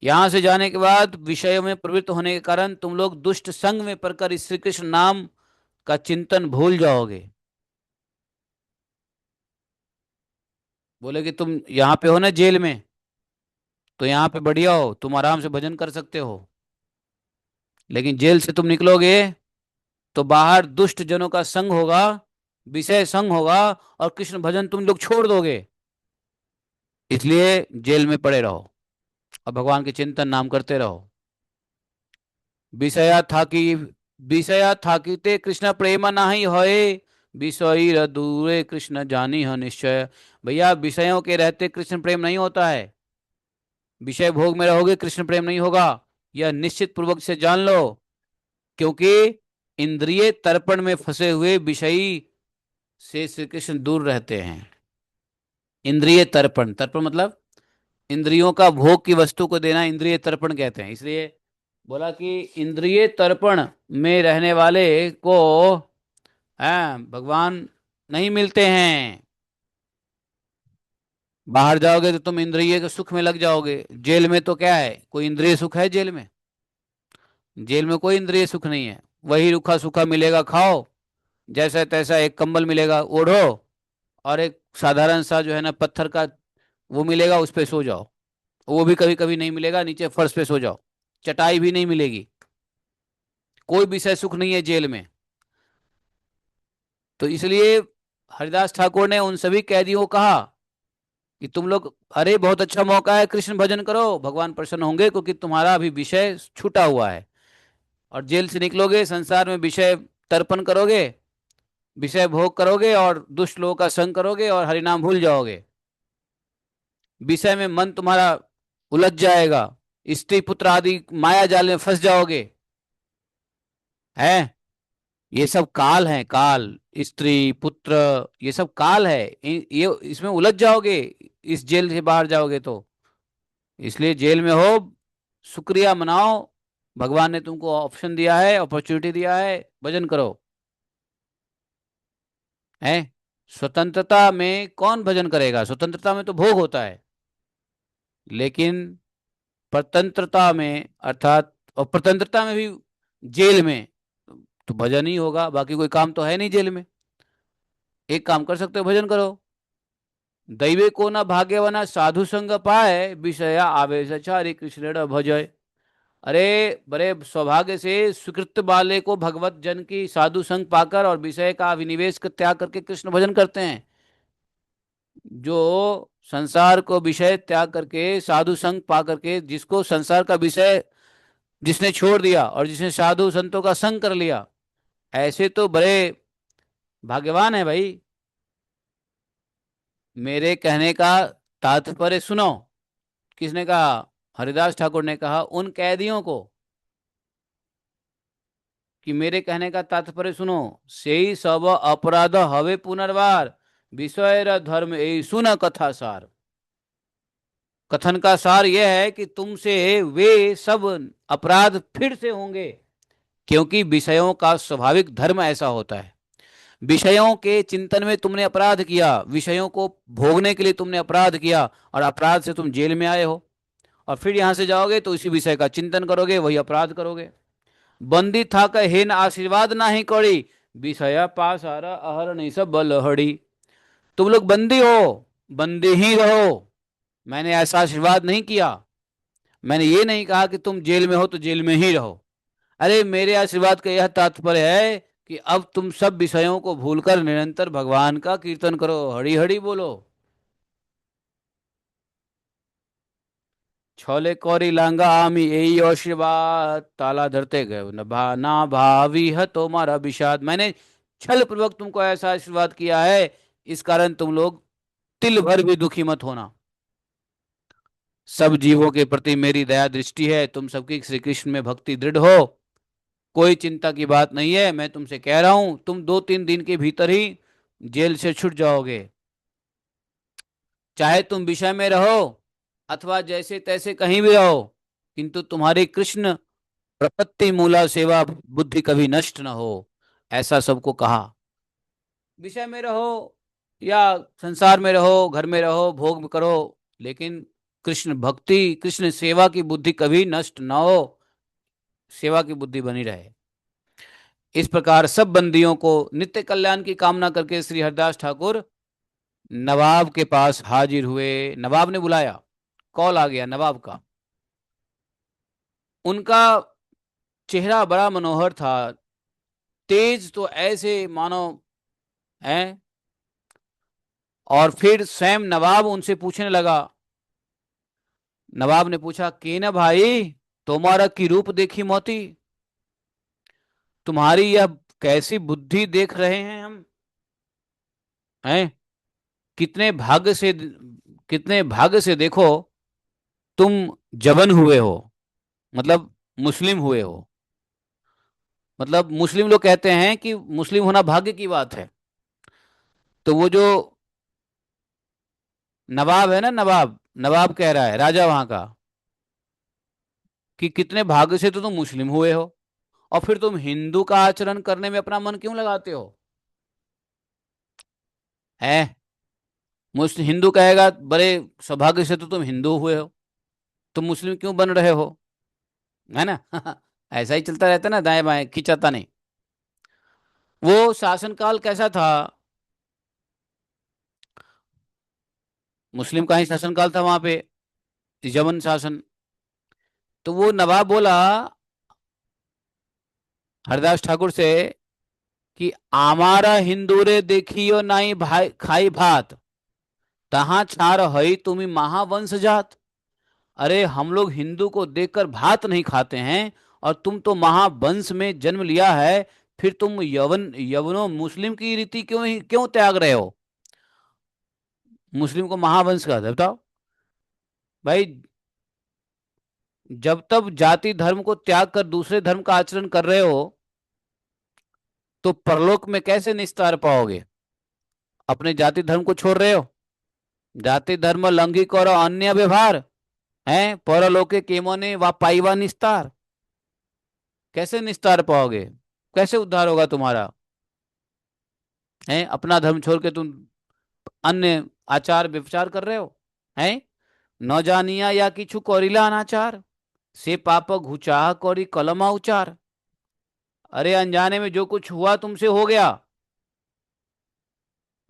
यहां से जाने के बाद विषयों में प्रवृत्त होने के कारण तुम लोग दुष्ट संग में पड़कर इस श्री कृष्ण नाम का चिंतन भूल जाओगे। बोले कि तुम यहाँ पे हो ना जेल में, तो यहाँ पे बढ़िया हो, तुम आराम से भजन कर सकते हो। लेकिन जेल से तुम निकलोगे तो बाहर दुष्ट जनों का संग होगा, विषय संग होगा, और कृष्ण भजन तुम लोग छोड़ दोगे। इसलिए जेल में पड़े रहो और भगवान के चिंतन नाम करते रहो। विषया था कि विषया थाकीते कृष्ण प्रेम नाही होए, विषय दूरे कृष्ण जानी है निश्चय। भैया, विषयों के रहते कृष्ण प्रेम नहीं होता है। विषय भोग में रहोगे कृष्ण प्रेम नहीं होगा, यह निश्चित पूर्वक से जान लो। क्योंकि इंद्रिय तर्पण में फंसे हुए विषयी से श्री कृष्ण दूर रहते हैं। इंद्रिय तर्पण, तर्पण मतलब इंद्रियों का भोग की वस्तु को देना, इंद्रिय तर्पण कहते हैं। इसलिए बोला कि इंद्रिय तर्पण में रहने वाले को भगवान नहीं मिलते हैं। बाहर जाओगे तो तुम इंद्रिय के सुख में लग जाओगे। जेल में तो क्या है, कोई इंद्रिय सुख है जेल में? जेल में कोई इंद्रिय सुख नहीं है। वही रूखा सूखा मिलेगा, खाओ, जैसा तैसा एक कंबल मिलेगा ओढ़ो, और एक साधारण सा जो है ना पत्थर का वो मिलेगा, उस पे सो जाओ। वो भी कभी कभी नहीं मिलेगा, नीचे फर्श पे सो जाओ, चटाई भी नहीं मिलेगी। कोई विषय सुख नहीं है जेल में। तो इसलिए हरिदास ठाकुर ने उन सभी कैदियों को कहा कि तुम लोग, अरे बहुत अच्छा मौका है, कृष्ण भजन करो, भगवान प्रसन्न होंगे, क्योंकि तुम्हारा अभी विषय छूटा हुआ है। और जेल से निकलोगे, संसार में विषय तर्पण करोगे, विषय भोग करोगे और दुष्ट लोगों का संग करोगे और हरिनाम भूल जाओगे। विषय में मन तुम्हारा उलझ जाएगा, स्त्री पुत्र आदि माया जाल में फंस जाओगे। है, ये सब काल है, काल। स्त्री पुत्र, ये सब काल है। ये इसमें उलझ जाओगे, इस जेल से बाहर जाओगे तो। इसलिए जेल में हो, शुक्रिया मनाओ, भगवान ने तुमको ऑप्शन दिया है, अपॉर्चुनिटी दिया है, भजन करो। है, स्वतंत्रता में कौन भजन करेगा? स्वतंत्रता में तो भोग होता है, लेकिन स्वतंत्रता में अर्थात, और स्वतंत्रता में भी जेल में तो भजन ही होगा, बाकी कोई काम तो है नहीं जेल में। एक काम कर सकते हो, भजन करो। दैवे को न भाग्यवना साधु संग पाए, विषया आवेशचारी कृष्ण भजय। अरे, बड़े सौभाग्य से सुकृत वाले को भगवत जन की साधु संग पाकर और विषय का विनिवेश का त्याग करके कृष्ण भजन करते हैं। जो संसार को विषय त्याग करके साधु संग पा करके, जिसको संसार का विषय जिसने छोड़ दिया और जिसने साधु संतों का संग कर लिया, ऐसे तो बड़े भाग्यवान है भाई। मेरे कहने का तात्पर्य सुनो। किसने कहा? हरिदास ठाकुर ने कहा उन कैदियों को कि मेरे कहने का तात्पर्य सुनो। सेई सब अपराध हवे पुनर्वार, विषय र धर्म ए सुन कथा सार। कथन का सार यह है कि तुमसे वे सब अपराध फिर से होंगे, क्योंकि विषयों का स्वाभाविक धर्म ऐसा होता है। विषयों के चिंतन में तुमने अपराध किया, विषयों को भोगने के लिए तुमने अपराध किया, और अपराध से तुम जेल में आए हो, और फिर यहां से जाओगे तो इसी विषय का चिंतन करोगे, वही अपराध करोगे। बंदी था कह हेन आशीर्वाद ना ही कौड़ी, विषया पास आ रहा अहर नहीं सब बलहड़ी। तुम लोग बंदी हो, बंदी ही रहो। मैंने ऐसा आशीर्वाद नहीं किया। मैंने ये नहीं कहा कि तुम जेल में हो तो जेल में ही रहो। अरे मेरे आशीर्वाद का यह तात्पर्य है कि अब तुम सब विषयों को भूलकर निरंतर भगवान का कीर्तन करो, हरि हरि बोलो। छोले कौरी लांगा आमी यही आशीर्वाद, ताला धरते गए न भा ना भावी है तुम्हारा विषाद। मैंने छल पूर्वक तुमको ऐसा आशीर्वाद किया है, इस कारण तुम लोग तिल भर भी दुखी मत होना। सब जीवों के प्रति मेरी दया दृष्टि है, तुम सबकी श्री कृष्ण में भक्ति दृढ़ हो, कोई चिंता की बात नहीं है। मैं तुमसे कह रहा हूं तुम 2-3 दिन के भीतर ही जेल से छूट जाओगे। चाहे तुम विषय में रहो अथवा जैसे तैसे कहीं भी रहो, किंतु तुम्हारी कृष्ण प्रपत्ति मूला सेवा बुद्धि कभी नष्ट न हो, ऐसा सबको कहा। विषय में रहो या संसार में रहो, घर में रहो, भोग करो, लेकिन कृष्ण भक्ति, कृष्ण सेवा की बुद्धि कभी नष्ट न हो, सेवा की बुद्धि बनी रहे। इस प्रकार सब बंदियों को नित्य कल्याण की कामना करके श्री हरिदास ठाकुर नवाब के पास हाजिर हुए। नवाब ने बुलाया, कॉल आ गया नवाब का। उनका चेहरा बड़ा मनोहर था, तेज तो ऐसे मानो है। और फिर स्वयं नवाब उनसे पूछने लगा। नवाब ने पूछा कि न भाई, तुम्हारा की रूप देखी मोती, तुम्हारी यह कैसी बुद्धि देख रहे हैं हम, हैं? कितने भाग्य से, कितने भाग्य से देखो तुम जबन हुए हो, मतलब मुस्लिम हुए हो। मतलब मुस्लिम लोग कहते हैं कि मुस्लिम होना भाग्य की बात है। तो वो जो नवाब है ना, नवाब नवाब कह रहा है, राजा वहां का, कि कितने भाग्य से तो तुम मुस्लिम हुए हो, और फिर तुम हिंदू का आचरण करने में अपना मन क्यों लगाते हो? है, मुस्लिम हिंदू कहेगा बड़े सौभाग्य से तो तुम हिंदू हुए हो, तुम मुस्लिम क्यों बन रहे हो, है ना? ऐसा ही चलता रहता ना, दाएं बाएं खिंचाता नहीं। वो शासनकाल कैसा था? मुस्लिम का ही शासनकाल था वहां पे, यमन शासन। तो वो नवाब बोला हरदास ठाकुर से कि आमारा हिंदू रे देखियो नाई भाई खाई भात, तहां छार हई तुम्ही महावंश जात। अरे हम लोग हिंदू को देखकर भात नहीं खाते हैं, और तुम तो महावंश में जन्म लिया है, फिर तुम यवनों मुस्लिम की रीति क्यों त्याग रहे हो? मुस्लिम को महावंश का बताओ भाई। जब तक जाति धर्म को त्याग कर दूसरे धर्म का आचरण कर रहे हो, तो परलोक में कैसे निस्तार पाओगे? अपने जाति धर्म को छोड़ रहे हो, जाति धर्म लंघिक और अन्य व्यवहार है, परलोके केमोने वा पाईवा निस्तार। कैसे निस्तार पाओगे? कैसे उद्धार होगा तुम्हारा? है, अपना धर्म छोड़ के तुम अन्य आचार व्यवचार कर रहे हो, हैं? न जानिया या किछु कौरिला अनाचार, से पाप घुचाह कौरी कलमा उचार। अरे अनजाने में जो कुछ हुआ तुमसे हो गया,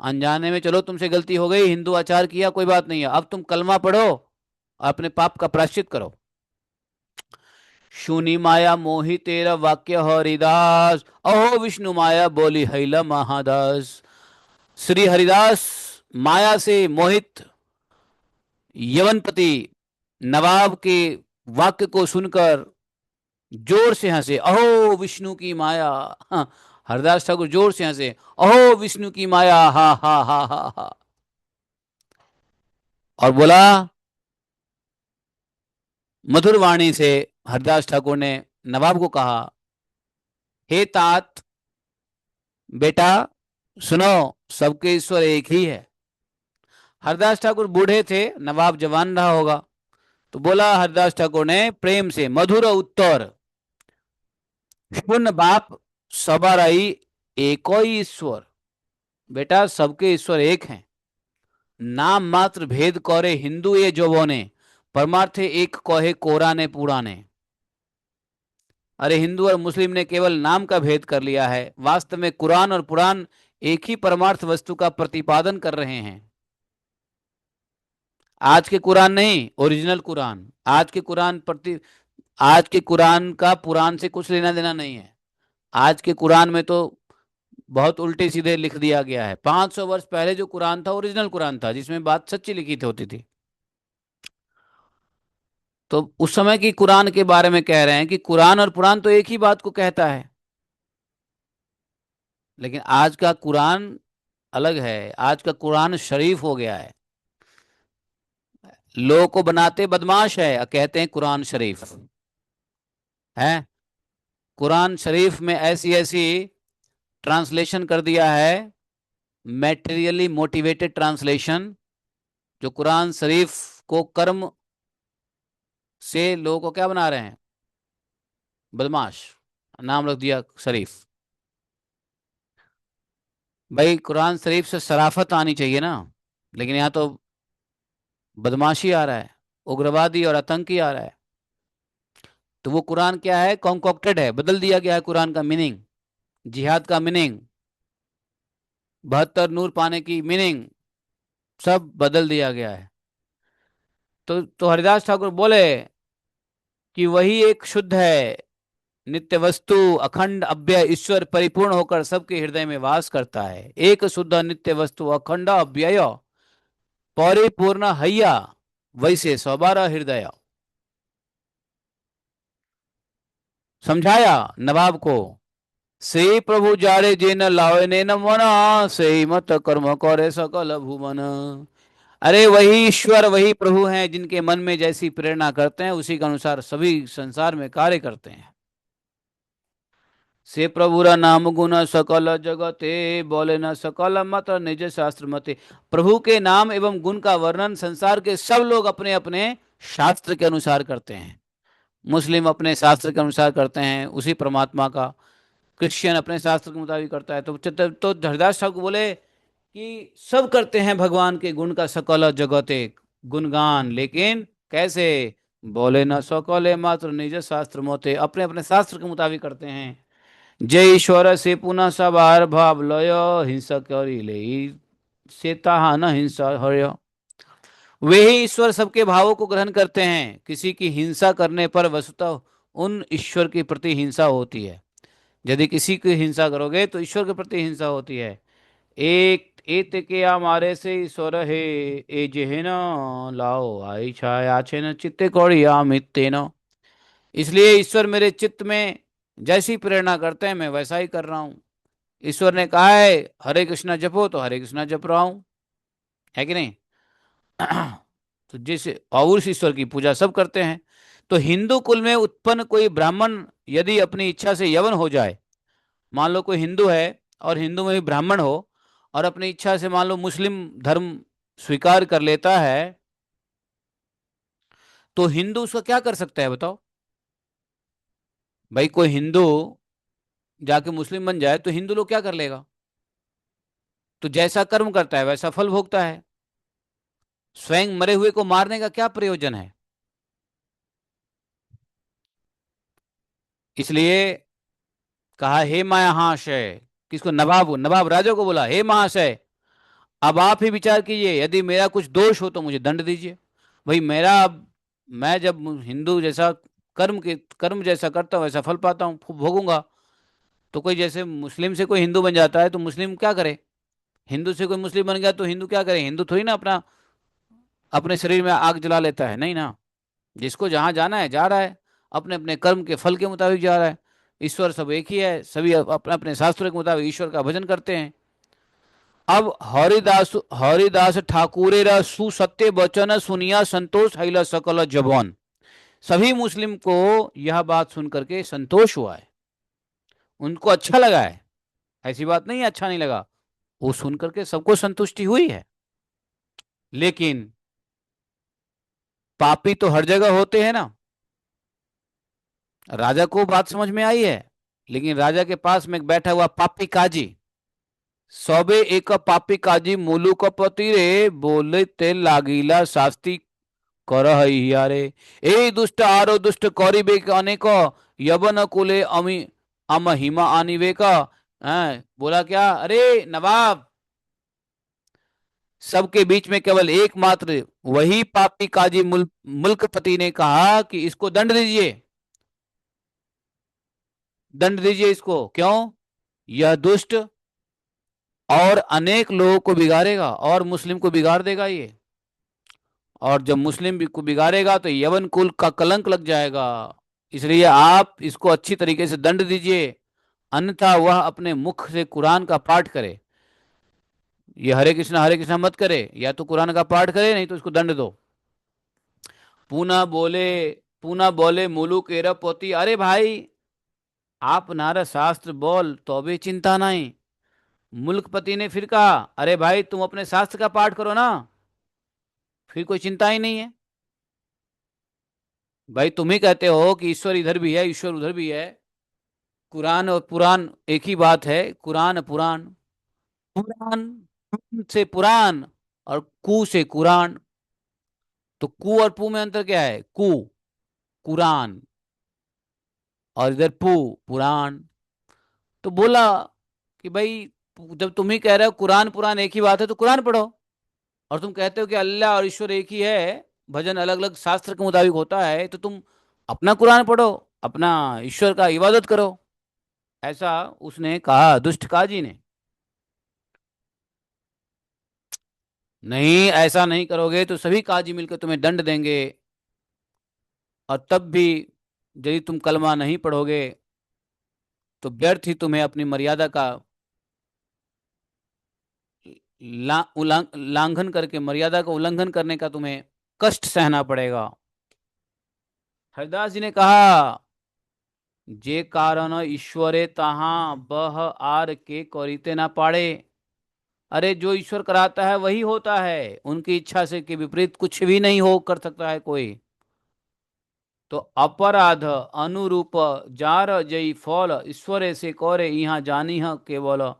अनजाने में चलो तुमसे गलती हो गई, हिंदू आचार किया, कोई बात नहीं है, अब तुम कलमा पढ़ो और अपने पाप का प्रायश्चित करो। शूनी माया मोहि तेरा वाक्य हरिदास, अहो विष्णु माया बोली हैला महादास। श्री हरिदास माया से मोहित यवनपति नवाब के वाक्य को सुनकर जोर से हंसे, अहो विष्णु की माया। हाँ, हरदास ठाकुर जोर से हंसे, अहो विष्णु की माया, हा हा हा हा हा। और बोला, मधुर वाणी से हरदास ठाकुर ने नवाब को कहा, हे तात, बेटा सुनो, सबके ईश्वर एक ही है। हरदास ठाकुर बूढ़े थे, नवाब जवान रहा होगा। तो बोला हरदास ठाकुर ने प्रेम से, मधुर उत्तर, सुन बाप, सबाराई एको ही ईश्वर। बेटा सबके ईश्वर एक हैं, नाम मात्र भेद करे हिंदू ये जोबोने, परमार्थे एक कहे कोराने पुराने। अरे हिंदू और मुस्लिम ने केवल नाम का भेद कर लिया है, वास्तव में कुरान और पुराण एक ही परमार्थ वस्तु का प्रतिपादन कर रहे हैं। आज के कुरान नहीं, ओरिजिनल कुरान। आज के कुरान का पुराण से कुछ लेना देना नहीं है। आज के कुरान में तो बहुत उल्टे सीधे लिख दिया गया है। 500 वर्ष पहले जो कुरान था ओरिजिनल कुरान था, जिसमें बात सच्ची लिखी थी होती थी। तो उस समय की कुरान के बारे में कह रहे हैं कि कुरान और पुराण तो एक ही बात को कहता है। लेकिन आज का कुरान अलग है, आज का कुरान शरीफ हो गया है। लोगों को बनाते बदमाश है, कहते हैं कुरान शरीफ है। कुरान शरीफ में ऐसी ऐसी ट्रांसलेशन कर दिया है, मैटेरियली मोटिवेटेड ट्रांसलेशन, जो कुरान शरीफ को कर्म से लोगों को क्या बना रहे हैं, बदमाश। नाम रख दिया शरीफ। भाई कुरान शरीफ से शराफत आनी चाहिए ना, लेकिन यहाँ तो बदमाशी आ रहा है, उग्रवादी और आतंकी आ रहा है। तो वो कुरान क्या है, कॉन्कॉक्टेड है, बदल दिया गया है कुरान का मीनिंग, जिहाद का मीनिंग, 72 नूर पाने की मीनिंग, सब बदल दिया गया है। तो हरिदास ठाकुर बोले कि वही एक शुद्ध है, नित्य वस्तु, अखंड अव्यय ईश्वर परिपूर्ण होकर सबके हृदय में वास करता है। एक शुद्ध नित्य वस्तु अखंड अव्यय परिपूर्ण हैया, वैसे सबारा हृदय। समझाया नवाब को, से प्रभु जाड़े जे न लावे ने न मना, से मत कर्म करे सकल भुवन। अरे वही ईश्वर, वही प्रभु हैं, जिनके मन में जैसी प्रेरणा करते हैं उसी के अनुसार सभी संसार में कार्य करते हैं। से प्रभुरा नाम गुण सकल जगते, बोले न सकल मत निज शास्त्र मते। प्रभु के नाम एवं गुण का वर्णन संसार के सब लोग अपने अपने शास्त्र के अनुसार करते हैं। मुस्लिम अपने शास्त्र के अनुसार करते हैं उसी परमात्मा का, क्रिश्चियन अपने शास्त्र के मुताबिक करता है। तो हरिदास ठाकुर बोले कि सब करते हैं भगवान के गुण का सकल जगते गुणगान, लेकिन कैसे, बोले न सकले मात्र निज शास्त्र मोते, अपने अपने शास्त्र के मुताबिक करते हैं। जय ईश्वर से पुनः सबार भाव लय, हिंसा करी ले से ताहा न हिंसा हय। वे ही ईश्वर सबके भावों को ग्रहण करते हैं। किसी की हिंसा करने पर वस्तुतः उन ईश्वर के प्रति हिंसा होती है। यदि किसी की हिंसा करोगे तो ईश्वर के प्रति हिंसा होती है। एक एत के आ मारे से ईश्वर है, ए जेहन लाओ आई छाया छे न चित्ते कौड़ी आमित्ते न। इसलिए ईश्वर मेरे चित्त में जैसी प्रेरणा करते हैं मैं वैसा ही कर रहा हूँ। ईश्वर ने कहा है हरे कृष्णा जपो तो हरे कृष्णा जप रहा हूँ, है कि नहीं। तो जिस और उस ईश्वर की पूजा सब करते हैं। तो हिंदू कुल में उत्पन्न कोई ब्राह्मण यदि अपनी इच्छा से यवन हो जाए, मान लो कोई हिंदू है और हिंदू में भी ब्राह्मण हो, और अपनी इच्छा से मान लो मुस्लिम धर्म स्वीकार कर लेता है, तो हिंदू उसका क्या कर सकता है बताओ। भाई कोई हिंदू जाके मुस्लिम बन जाए तो हिंदू लोग क्या कर लेगा, तो जैसा कर्म करता है वैसा फल भोगता है। स्वयं मरे हुए को मारने का क्या प्रयोजन है। इसलिए कहा हे महाशय, किसको, नवाब राजा को बोला, हे महाशय अब आप ही विचार कीजिए, यदि मेरा कुछ दोष हो तो मुझे दंड दीजिए। भाई मेरा मैं जब हिंदू जैसा कर्म जैसा करता हूँ वैसा फल पाता हूँ, भोगूंगा। तो कोई जैसे मुस्लिम से कोई हिंदू बन जाता है तो मुस्लिम क्या करे, हिंदू से कोई मुस्लिम बन गया तो हिंदू क्या करे, हिंदू थोड़ी ना अपना अपने शरीर में आग जला लेता है, नहीं ना। जिसको जहां जाना है जा रहा है, अपने अपने कर्म के फल के मुताबिक जा रहा है। ईश्वर सब एक ही है, सभी अपने अपने शास्त्रों के मुताबिक ईश्वर का भजन करते हैं। अब हरिदास ठाकुरे रा सुसत्य वचन सुनिया संतोष हैला सकल जबन। सभी मुस्लिम को यह बात सुन करके संतोष हुआ है, उनको अच्छा लगा है। ऐसी बात नहीं है अच्छा नहीं लगा, वो सुन करके सबको संतुष्टि हुई है। लेकिन पापी तो हर जगह होते हैं ना। राजा को बात समझ में आई है, लेकिन राजा के पास में एक बैठा हुआ पापी काजी, सबे एक पापी काजी मुलुक पति रे बोले ते लागिला शास्ति कर हियारे। ए दुष्ट आरो दुष्ट करिबे के अनेक यवन कुले अमी अम हिमा आनिवे का। बोला क्या, अरे नवाब, सबके बीच में केवल एकमात्र वही पापी काजी मुल्कपति ने कहा कि इसको दंड दीजिए, दंड दीजिए इसको। क्यों? यह दुष्ट और अनेक लोगों को बिगाड़ेगा और मुस्लिम को बिगाड़ देगा ये। और जब मुस्लिम को बिगाड़ेगा तो यवन कुल का कलंक लग जाएगा। इसलिए आप इसको अच्छी तरीके से दंड दीजिए, अन्यथा वह अपने मुख से कुरान का पाठ करे। ये हरे कृष्णा मत करे, या तो कुरान का पाठ करे, नहीं तो इसको दंड दो। पूना बोले पूना बोले मुलुक एरा पोती, अरे भाई आप नारा शास्त्र बोल तो भी चिंता नहीं। मुल्कपति ने फिर कहा, अरे भाई तुम अपने शास्त्र का पाठ करो ना, फिर कोई चिंता ही नहीं है। भाई तुम ही कहते हो कि ईश्वर इधर भी है ईश्वर उधर भी है। कुरान और पुराण एक ही बात है, कुरान पुराण। पुराण से पुराण और कु से कुरान। तो कु और पू में अंतर क्या है? कु कुरान और इधर पू पुराण। तो बोला कि भाई जब तुम ही कह रहे हो कुरान पुराण एक ही बात है तो कुरान पढ़ो, और तुम कहते हो कि अल्लाह और ईश्वर एक ही है, भजन अलग अलग शास्त्र के मुताबिक होता है, तो तुम अपना कुरान पढ़ो, अपना ईश्वर का इबादत करो। ऐसा उसने कहा दुष्ट काजी ने। नहीं, ऐसा नहीं करोगे तो सभी काजी मिलकर तुम्हें दंड देंगे, और तब भी यदि तुम कलमा नहीं पढ़ोगे तो व्यर्थ ही तुम्हें अपनी मर्यादा का उल्लंघन करके, मर्यादा का उल्लंघन करने का तुम्हें कष्ट सहना पड़ेगा। हरिदास जी ने कहा, जे कारण ईश्वरे तहाँ बह आर के करीते ना पाड़े। अरे जो ईश्वर कराता है वही होता है, उनकी इच्छा से के विपरीत कुछ भी नहीं हो कर सकता है कोई। तो अपराध अनुरूप जार जई फल ईश्वरे से करे यहाँ जानी है केवल।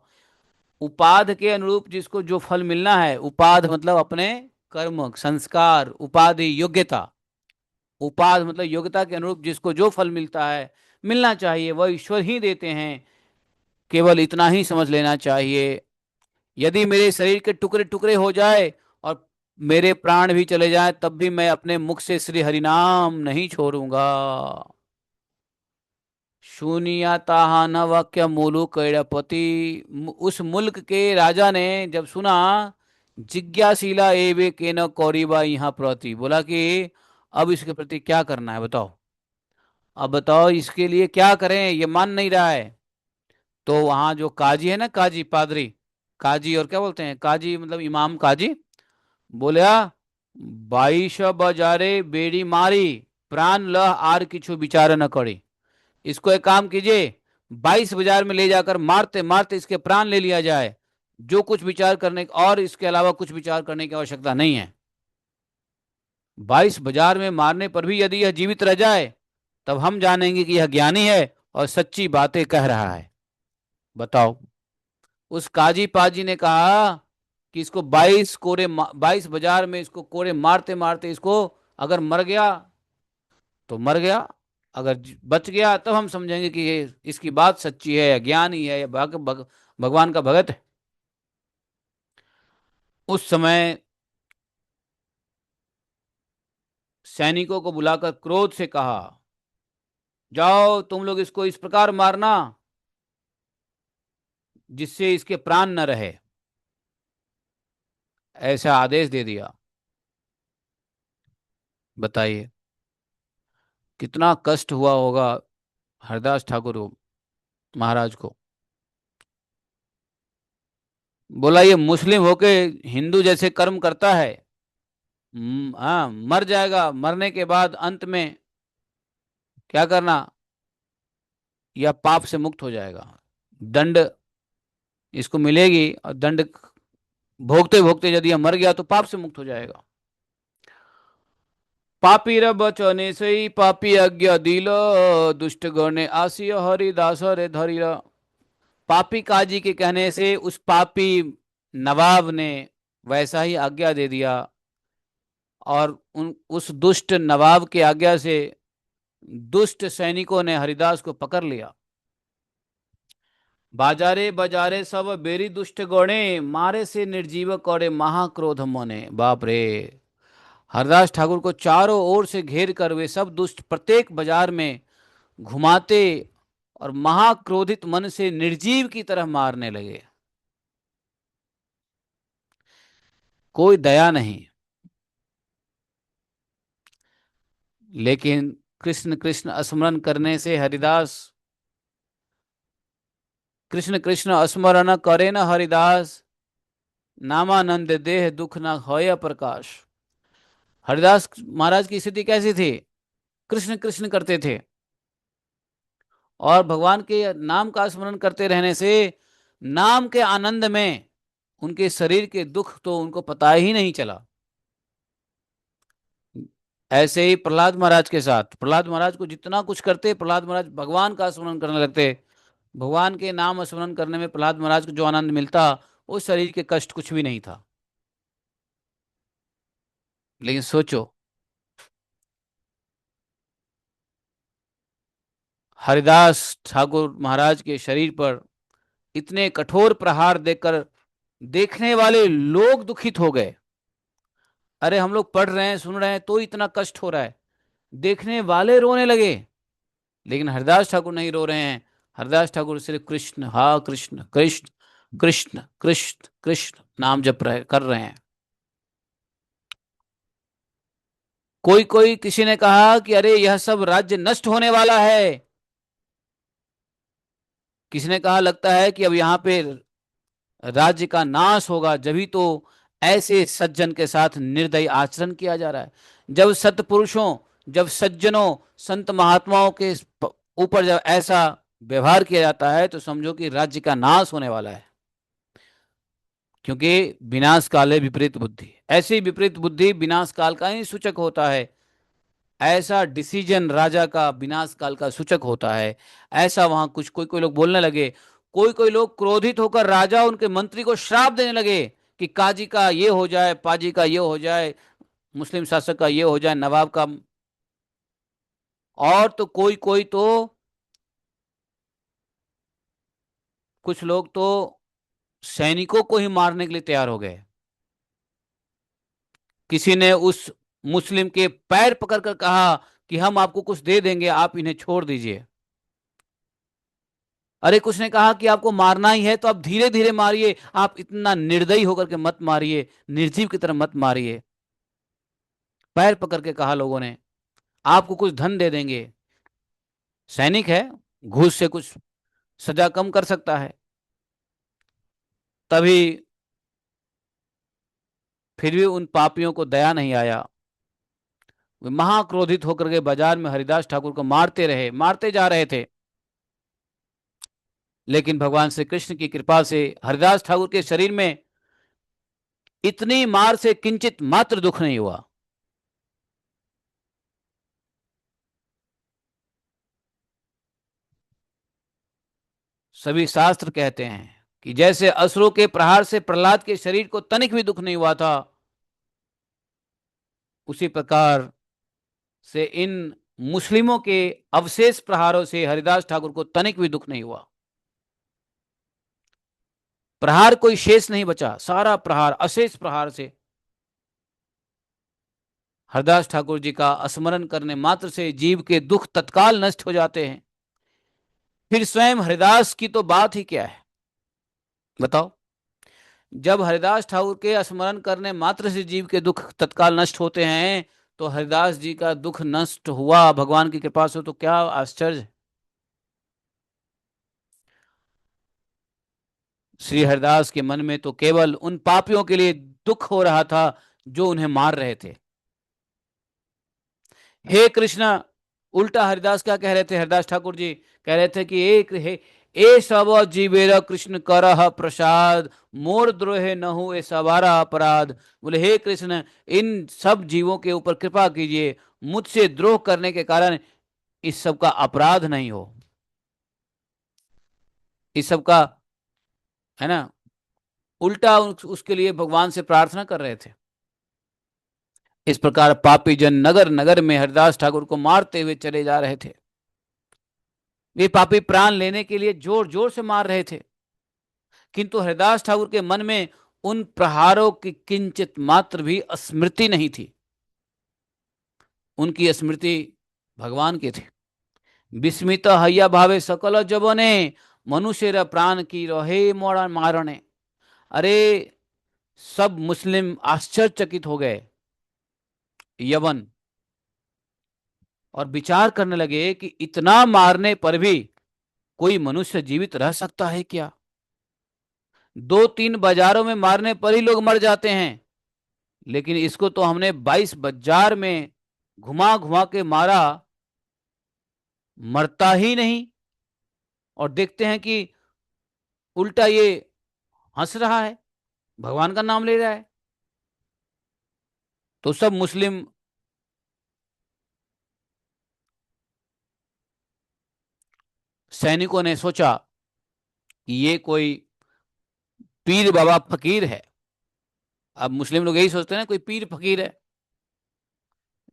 उपाध के अनुरूप जिसको जो फल मिलना है, उपाध मतलब अपने कर्म संस्कार, उपाधि योग्यता। उपाध मतलब योग्यता के अनुरूप जिसको जो फल मिलता है, मिलना चाहिए, वह ईश्वर ही देते हैं। केवल इतना ही समझ लेना चाहिए। यदि मेरे शरीर के टुकड़े टुकड़े हो जाए और मेरे प्राण भी चले जाएं, तब भी मैं अपने मुख से श्री हरिनाम नहीं छोड़ूंगा। शूनिया ताहा न वाक्य मूलु कैड़पति। उस मुल्क के राजा ने जब सुना, जिज्ञासीला एवे के न कौरीबा यहाँ प्रति, बोला कि अब इसके प्रति क्या करना है बताओ, अब बताओ इसके लिए क्या करें, ये मान नहीं रहा है। तो वहां जो काजी है ना, काजी पादरी, काजी और क्या बोलते हैं, काजी मतलब इमाम काजी, बोलिया 22 बजारे बेड़ी मारी, प्राण लह आर किछु विचार न करी। इसको एक काम कीजिए, 22 बाजार में ले जाकर मारते मारते इसके प्राण ले लिया जाए। जो कुछ विचार करने और इसके अलावा कुछ विचार करने की आवश्यकता नहीं है। 22 बाजार में मारने पर भी यदि यह जीवित रह जाए, तब हम जानेंगे कि यह ज्ञानी है और सच्ची बातें कह रहा है। बताओ। उस काजी पाजी ने कहा कि इसको 22 बाजार में इसको कोड़े मारते मारते इसको अगर मर गया तो मर गया, अगर बच गया तब हम समझेंगे कि ये इसकी बात सच्ची है, या ज्ञान ही है, या भगवान का भगत है। उस समय सैनिकों को बुलाकर क्रोध से कहा, जाओ तुम लोग इसको इस प्रकार मारना जिससे इसके प्राण न रहे। ऐसा आदेश दे दिया। बताइए कितना कष्ट हुआ होगा हरदास ठाकुर महाराज को। बोला ये मुस्लिम होके हिंदू जैसे कर्म करता है, हाँ मर जाएगा, मरने के बाद अंत में क्या करना, या पाप से मुक्त हो जाएगा, दंड इसको मिलेगी, और दंड भोगते भोगते यदि यह मर गया तो पाप से मुक्त हो जाएगा। पापी र बचने सही पापी आज्ञा दिल, दुष्ट गणे आसिय हरिदास रे धरिल। पापी काजी के कहने से उस पापी नवाब ने वैसा ही आज्ञा दे दिया, और उन उस दुष्ट नवाब की आज्ञा से दुष्ट सैनिकों ने हरिदास को पकड़ लिया। बाजारे बाजारे सब बेरी दुष्ट गणे, मारे से निर्जीव करे महाक्रोध मने। बाप रे, हरदास ठाकुर को चारों ओर से घेर कर वे सब दुष्ट प्रत्येक बाजार में घुमाते और महाक्रोधित मन से निर्जीव की तरह मारने लगे। कोई दया नहीं। लेकिन कृष्ण कृष्ण स्मरण करने से हरिदास, कृष्ण कृष्ण स्मरण करे न हरिदास, नामानंद देह दुख न होय प्रकाश। हरिदास महाराज की स्थिति कैसी थी? कृष्ण कृष्ण करते थे, और भगवान के नाम का स्मरण करते रहने से नाम के आनंद में उनके शरीर के दुख तो उनको पता ही नहीं चला। ऐसे ही प्रहलाद महाराज के साथ, प्रहलाद महाराज को जितना कुछ करते, प्रहलाद महाराज भगवान का स्मरण करने लगते, भगवान के नाम स्मरण करने में प्रहलाद महाराज को जो आनंद मिलता, उस शरीर के कष्ट कुछ भी नहीं था। लेकिन सोचो, हरिदास ठाकुर महाराज के शरीर पर इतने कठोर प्रहार देकर देखने वाले लोग दुखित हो गए। अरे हम लोग पढ़ रहे हैं सुन रहे हैं तो इतना कष्ट हो रहा है, देखने वाले रोने लगे, लेकिन हरिदास ठाकुर नहीं रो रहे हैं। हरिदास ठाकुर सिर्फ कृष्ण, हा कृष्ण कृष्ण कृष्ण कृष्ण कृष्ण नाम जप रहे कर रहे हैं। कोई कोई किसी ने कहा कि अरे यह सब राज्य नष्ट होने वाला है। किसी ने कहा लगता है कि अब यहाँ पे राज्य का नाश होगा, जभी तो ऐसे सज्जन के साथ निर्दयी आचरण किया जा रहा है। जब सत्पुरुषों, जब सज्जनों, संत महात्माओं के ऊपर जब ऐसा व्यवहार किया जाता है तो समझो कि राज्य का नाश होने वाला है। क्योंकि विनाश काले विपरीत बुद्धि, ऐसी विपरीत बुद्धि विनाश काल का ही सूचक होता है। ऐसा डिसीजन राजा का विनाश काल का सूचक होता है। ऐसा वहां कुछ कोई कोई लोग बोलने लगे, कोई कोई लोग क्रोधित होकर राजा उनके मंत्री को श्राप देने लगे कि काजी का ये हो जाए, पाजी का ये हो जाए, मुस्लिम शासक का ये हो जाए, नवाब का। और तो कोई कोई तो, कुछ लोग तो सैनिकों को ही मारने के लिए तैयार हो गए। किसी ने उस मुस्लिम के पैर पकड़कर कहा कि हम आपको कुछ दे देंगे, आप इन्हें छोड़ दीजिए। अरे कुछ ने कहा कि आपको मारना ही है तो आप धीरे धीरे मारिए, आप इतना निर्दयी होकर के मत मारिए, निर्जीव की तरह मत मारिए। पैर पकड़ के कहा लोगों ने, आपको कुछ धन दे देंगे। सैनिक है, घूस से कुछ सजा कम कर सकता है। तभी फिर भी उन पापियों को दया नहीं आया। वे महाक्रोधित होकर के बाजार में हरिदास ठाकुर को मारते रहे, मारते जा रहे थे। लेकिन भगवान श्री कृष्ण की कृपा से हरिदास ठाकुर के शरीर में इतनी मार से किंचित मात्र दुख नहीं हुआ। सभी शास्त्र कहते हैं कि जैसे असुरों के प्रहार से प्रहलाद के शरीर को तनिक भी दुख नहीं हुआ था, उसी प्रकार से इन मुस्लिमों के अवशेष प्रहारों से हरिदास ठाकुर को तनिक भी दुख नहीं हुआ। प्रहार कोई शेष नहीं बचा, सारा प्रहार अशेष प्रहार से हरदास ठाकुर जी का स्मरण करने मात्र से जीव के दुख तत्काल नष्ट हो जाते हैं। फिर स्वयं हरिदास की तो बात ही क्या है, बताओ। जब हरिदास ठाकुर के स्मरण करने मात्र से जीव के दुख तत्काल नष्ट होते हैं, तो हरिदास जी का दुख नष्ट हुआ भगवान की कृपा से, तो क्या आश्चर्य। श्री हरिदास के मन में तो केवल उन पापियों के लिए दुख हो रहा था जो उन्हें मार रहे थे। हे कृष्ण, उल्टा हरिदास क्या कह रहे थे, हरिदास ठाकुर जी कह रहे थे कि एक हे ए सब जीवेर कृष्ण करह प्रसाद, मोर द्रोहे न हो ए सवारा अपराध। बोले हे कृष्ण, इन सब जीवों के ऊपर कृपा कीजिए, मुझसे द्रोह करने के कारण इस सब का अपराध नहीं हो, इस सब का, है ना, उल्टा उसके लिए भगवान से प्रार्थना कर रहे थे। इस प्रकार पापी जन नगर नगर में हरिदास ठाकुर को मारते हुए चले जा रहे थे। वे पापी प्राण लेने के लिए जोर जोर से मार रहे थे, किंतु हरिदास ठाकुर के मन में उन प्रहारों की किंचित मात्र भी स्मृति नहीं थी। उनकी स्मृति भगवान की थी। विस्मित हया भावे सकल जबने, मनुष्य प्राण की रहे मोड़ा मारणे। अरे, सब मुस्लिम आश्चर्यचकित हो गए, यवन, और विचार करने लगे कि इतना मारने पर भी कोई मनुष्य जीवित रह सकता है क्या? दो तीन बाजारों में मारने पर ही लोग मर जाते हैं, लेकिन इसको तो हमने 22 बाजार में घुमा घुमा के मारा, मरता ही नहीं। और देखते हैं कि उल्टा ये हंस रहा है, भगवान का नाम ले रहा है। तो सब मुस्लिम सैनिकों ने सोचा कि ये कोई पीर बाबा फकीर है। अब मुस्लिम लोग यही सोचते हैं ना, कोई पीर फकीर है।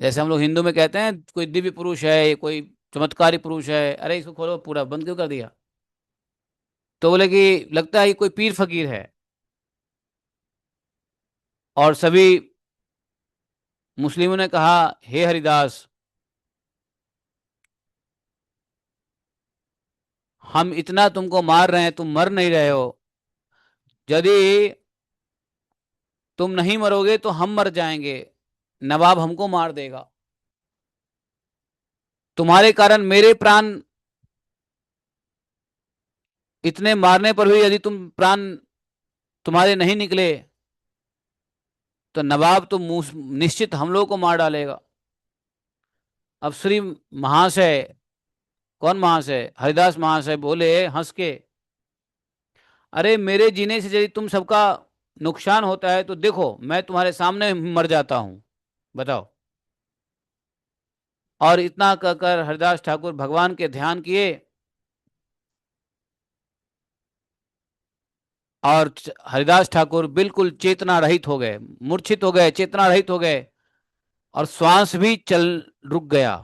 जैसे हम लोग हिंदू में कहते हैं कोई दिव्य पुरुष है, कोई चमत्कारी पुरुष है। अरे इसको खोलो, पूरा बंद क्यों कर दिया? तो बोले कि लगता है ये कोई पीर फकीर है। और सभी मुस्लिमों ने कहा, हे हरिदास, हम इतना तुमको मार रहे हैं, तुम मर नहीं रहे हो। यदि तुम नहीं मरोगे तो हम मर जाएंगे, नवाब हमको मार देगा। तुम्हारे कारण मेरे प्राण, इतने मारने पर भी यदि तुम प्राण तुम्हारे नहीं निकले तो नवाब तो निश्चित हम लोग को मार डालेगा। अब श्री महाशय, कौन महाशय? हरिदास महाशय बोले हंस के, अरे मेरे जीने से यदि तुम सबका नुकसान होता है तो देखो मैं तुम्हारे सामने मर जाता हूं, बताओ। और इतना कहकर हरिदास ठाकुर भगवान के ध्यान किए और हरिदास ठाकुर बिल्कुल चेतना रहित हो गए, मूर्छित हो गए, चेतना रहित हो गए, और श्वास भी चल रुक गया।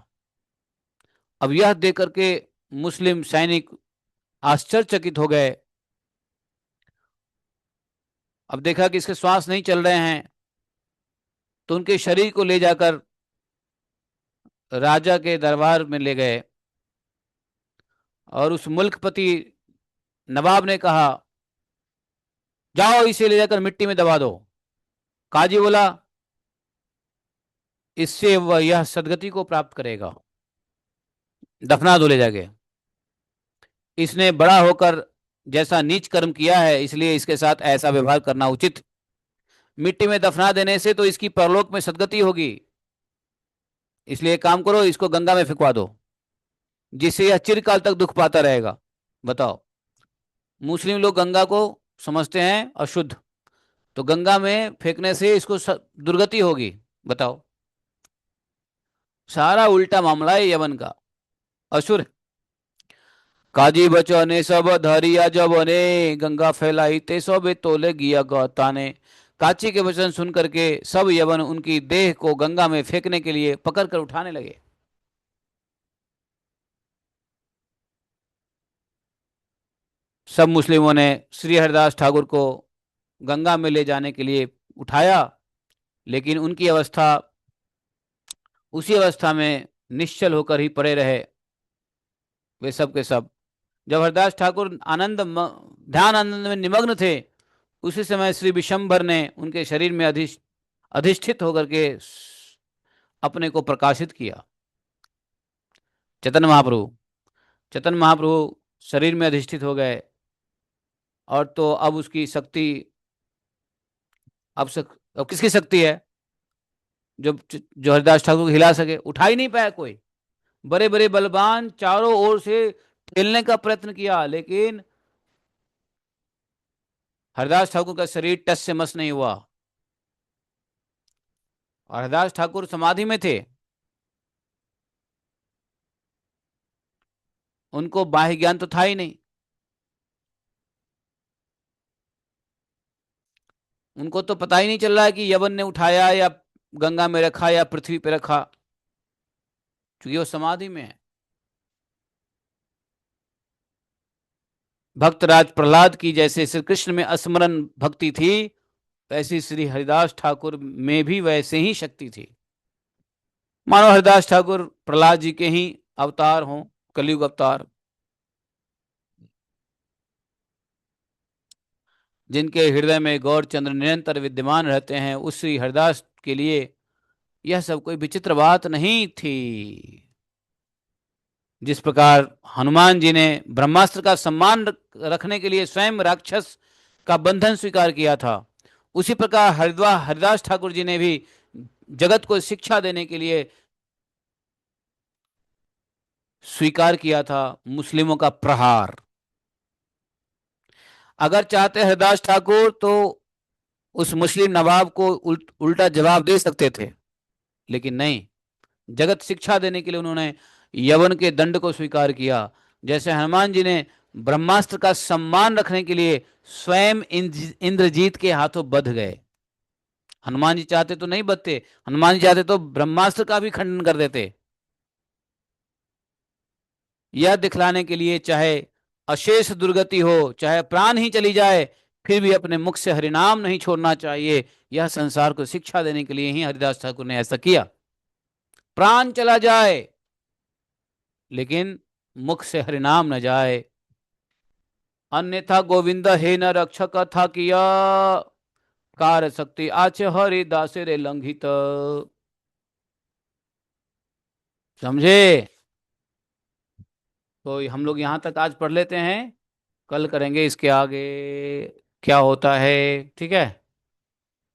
अब यह देख करके मुस्लिम सैनिक आश्चर्यचकित हो गए। अब देखा कि इसके श्वास नहीं चल रहे हैं, तो उनके शरीर को ले जाकर राजा के दरबार में ले गए। और उस मुल्कपति नवाब ने कहा, जाओ इसे ले जाकर मिट्टी में दबा दो। काजी बोला, इससे वह यह सदगति को प्राप्त करेगा, दफना दो ले जाके। इसने बड़ा होकर जैसा नीच कर्म किया है, इसलिए इसके साथ ऐसा व्यवहार करना उचित। मिट्टी में दफना देने से तो इसकी परलोक में सदगति होगी, इसलिए एक काम करो, इसको गंगा में फेंकवा दो, जिससे यह चिरकाल तक दुख पाता रहेगा। बताओ, मुस्लिम लोग गंगा को समझते हैं अशुद्ध, तो गंगा में फेंकने से इसको दुर्गति होगी। बताओ, सारा उल्टा मामला है यमन का, असुर। काजी बचने सब धरिया जबने, गंगा फैलाई ते सब तोले गिया गौताने। काची के वचन सुन करके सब यवन उनकी देह को गंगा में फेंकने के लिए पकड़ कर उठाने लगे। सब मुस्लिमों ने श्री हरिदास ठाकुर को गंगा में ले जाने के लिए उठाया, लेकिन उनकी अवस्था उसी अवस्था में निश्चल होकर ही पड़े रहे, वे सब के सब। जब हरदास ठाकुर ध्यान आनंद में निमग्न थे, उसी समय श्री विशंभर ने उनके शरीर में अधिष्ठित होकर के अपने को प्रकाशित किया। चैतन्य महाप्रभु शरीर में अधिष्ठित हो गए और तो अब उसकी शक्ति, अब किसकी शक्ति है जो जो हरिदास ठाकुर को हिला सके? उठा ही नहीं पाया कोई। बड़े बड़े बलवान चारों ओर से ठेलने का प्रयत्न किया, लेकिन हरदास ठाकुर का शरीर टस से मस नहीं हुआ। और हरदास ठाकुर समाधि में थे, उनको बाह्य ज्ञान तो था ही नहीं। उनको तो पता ही नहीं चल रहा है कि यवन ने उठाया या गंगा में रखा या पृथ्वी पे रखा, क्योंकि वो समाधि में है। भक्तराज प्रहलाद की जैसे श्री कृष्ण में स्मरण भक्ति थी, वैसी श्री हरिदास ठाकुर में भी वैसे ही शक्ति थी। मानो हरिदास ठाकुर प्रहलाद जी के ही अवतार हों, कलयुग अवतार। जिनके हृदय में गौर चंद्र निरंतर विद्यमान रहते हैं, उस श्री हरिदास के लिए यह सब कोई विचित्र बात नहीं थी। जिस प्रकार हनुमान जी ने ब्रह्मास्त्र का सम्मान रखने के लिए स्वयं राक्षस का बंधन स्वीकार किया था, उसी प्रकार हरिदास ठाकुर जी ने भी जगत को शिक्षा देने के लिए स्वीकार किया था मुस्लिमों का प्रहार। अगर चाहते हरिदास ठाकुर तो उस मुस्लिम नवाब को उल्टा जवाब दे सकते थे, लेकिन नहीं। जगत शिक्षा देने के लिए उन्होंने यवन के दंड को स्वीकार किया। जैसे हनुमान जी ने ब्रह्मास्त्र का सम्मान रखने के लिए स्वयं इंद्रजीत के हाथों बध गए। हनुमान जी चाहते तो नहीं बधते, हनुमान जी चाहते तो ब्रह्मास्त्र का भी खंडन कर देते। यह दिखलाने के लिए चाहे अशेष दुर्गति हो, चाहे प्राण ही चली जाए, फिर भी अपने मुख से हरिनाम नहीं छोड़ना चाहिए। यह संसार को शिक्षा देने के लिए ही हरिदास ठाकुर ने ऐसा किया। प्राण चला जाए लेकिन मुख से हरिनाम न जाए। अन्यथा गोविंद हे न रक्षक था किया, कार शक्ति आचे हरिदास रे लंघित। समझे? तो हम लोग यहाँ तक आज पढ़ लेते हैं, कल करेंगे इसके आगे क्या होता है। ठीक है?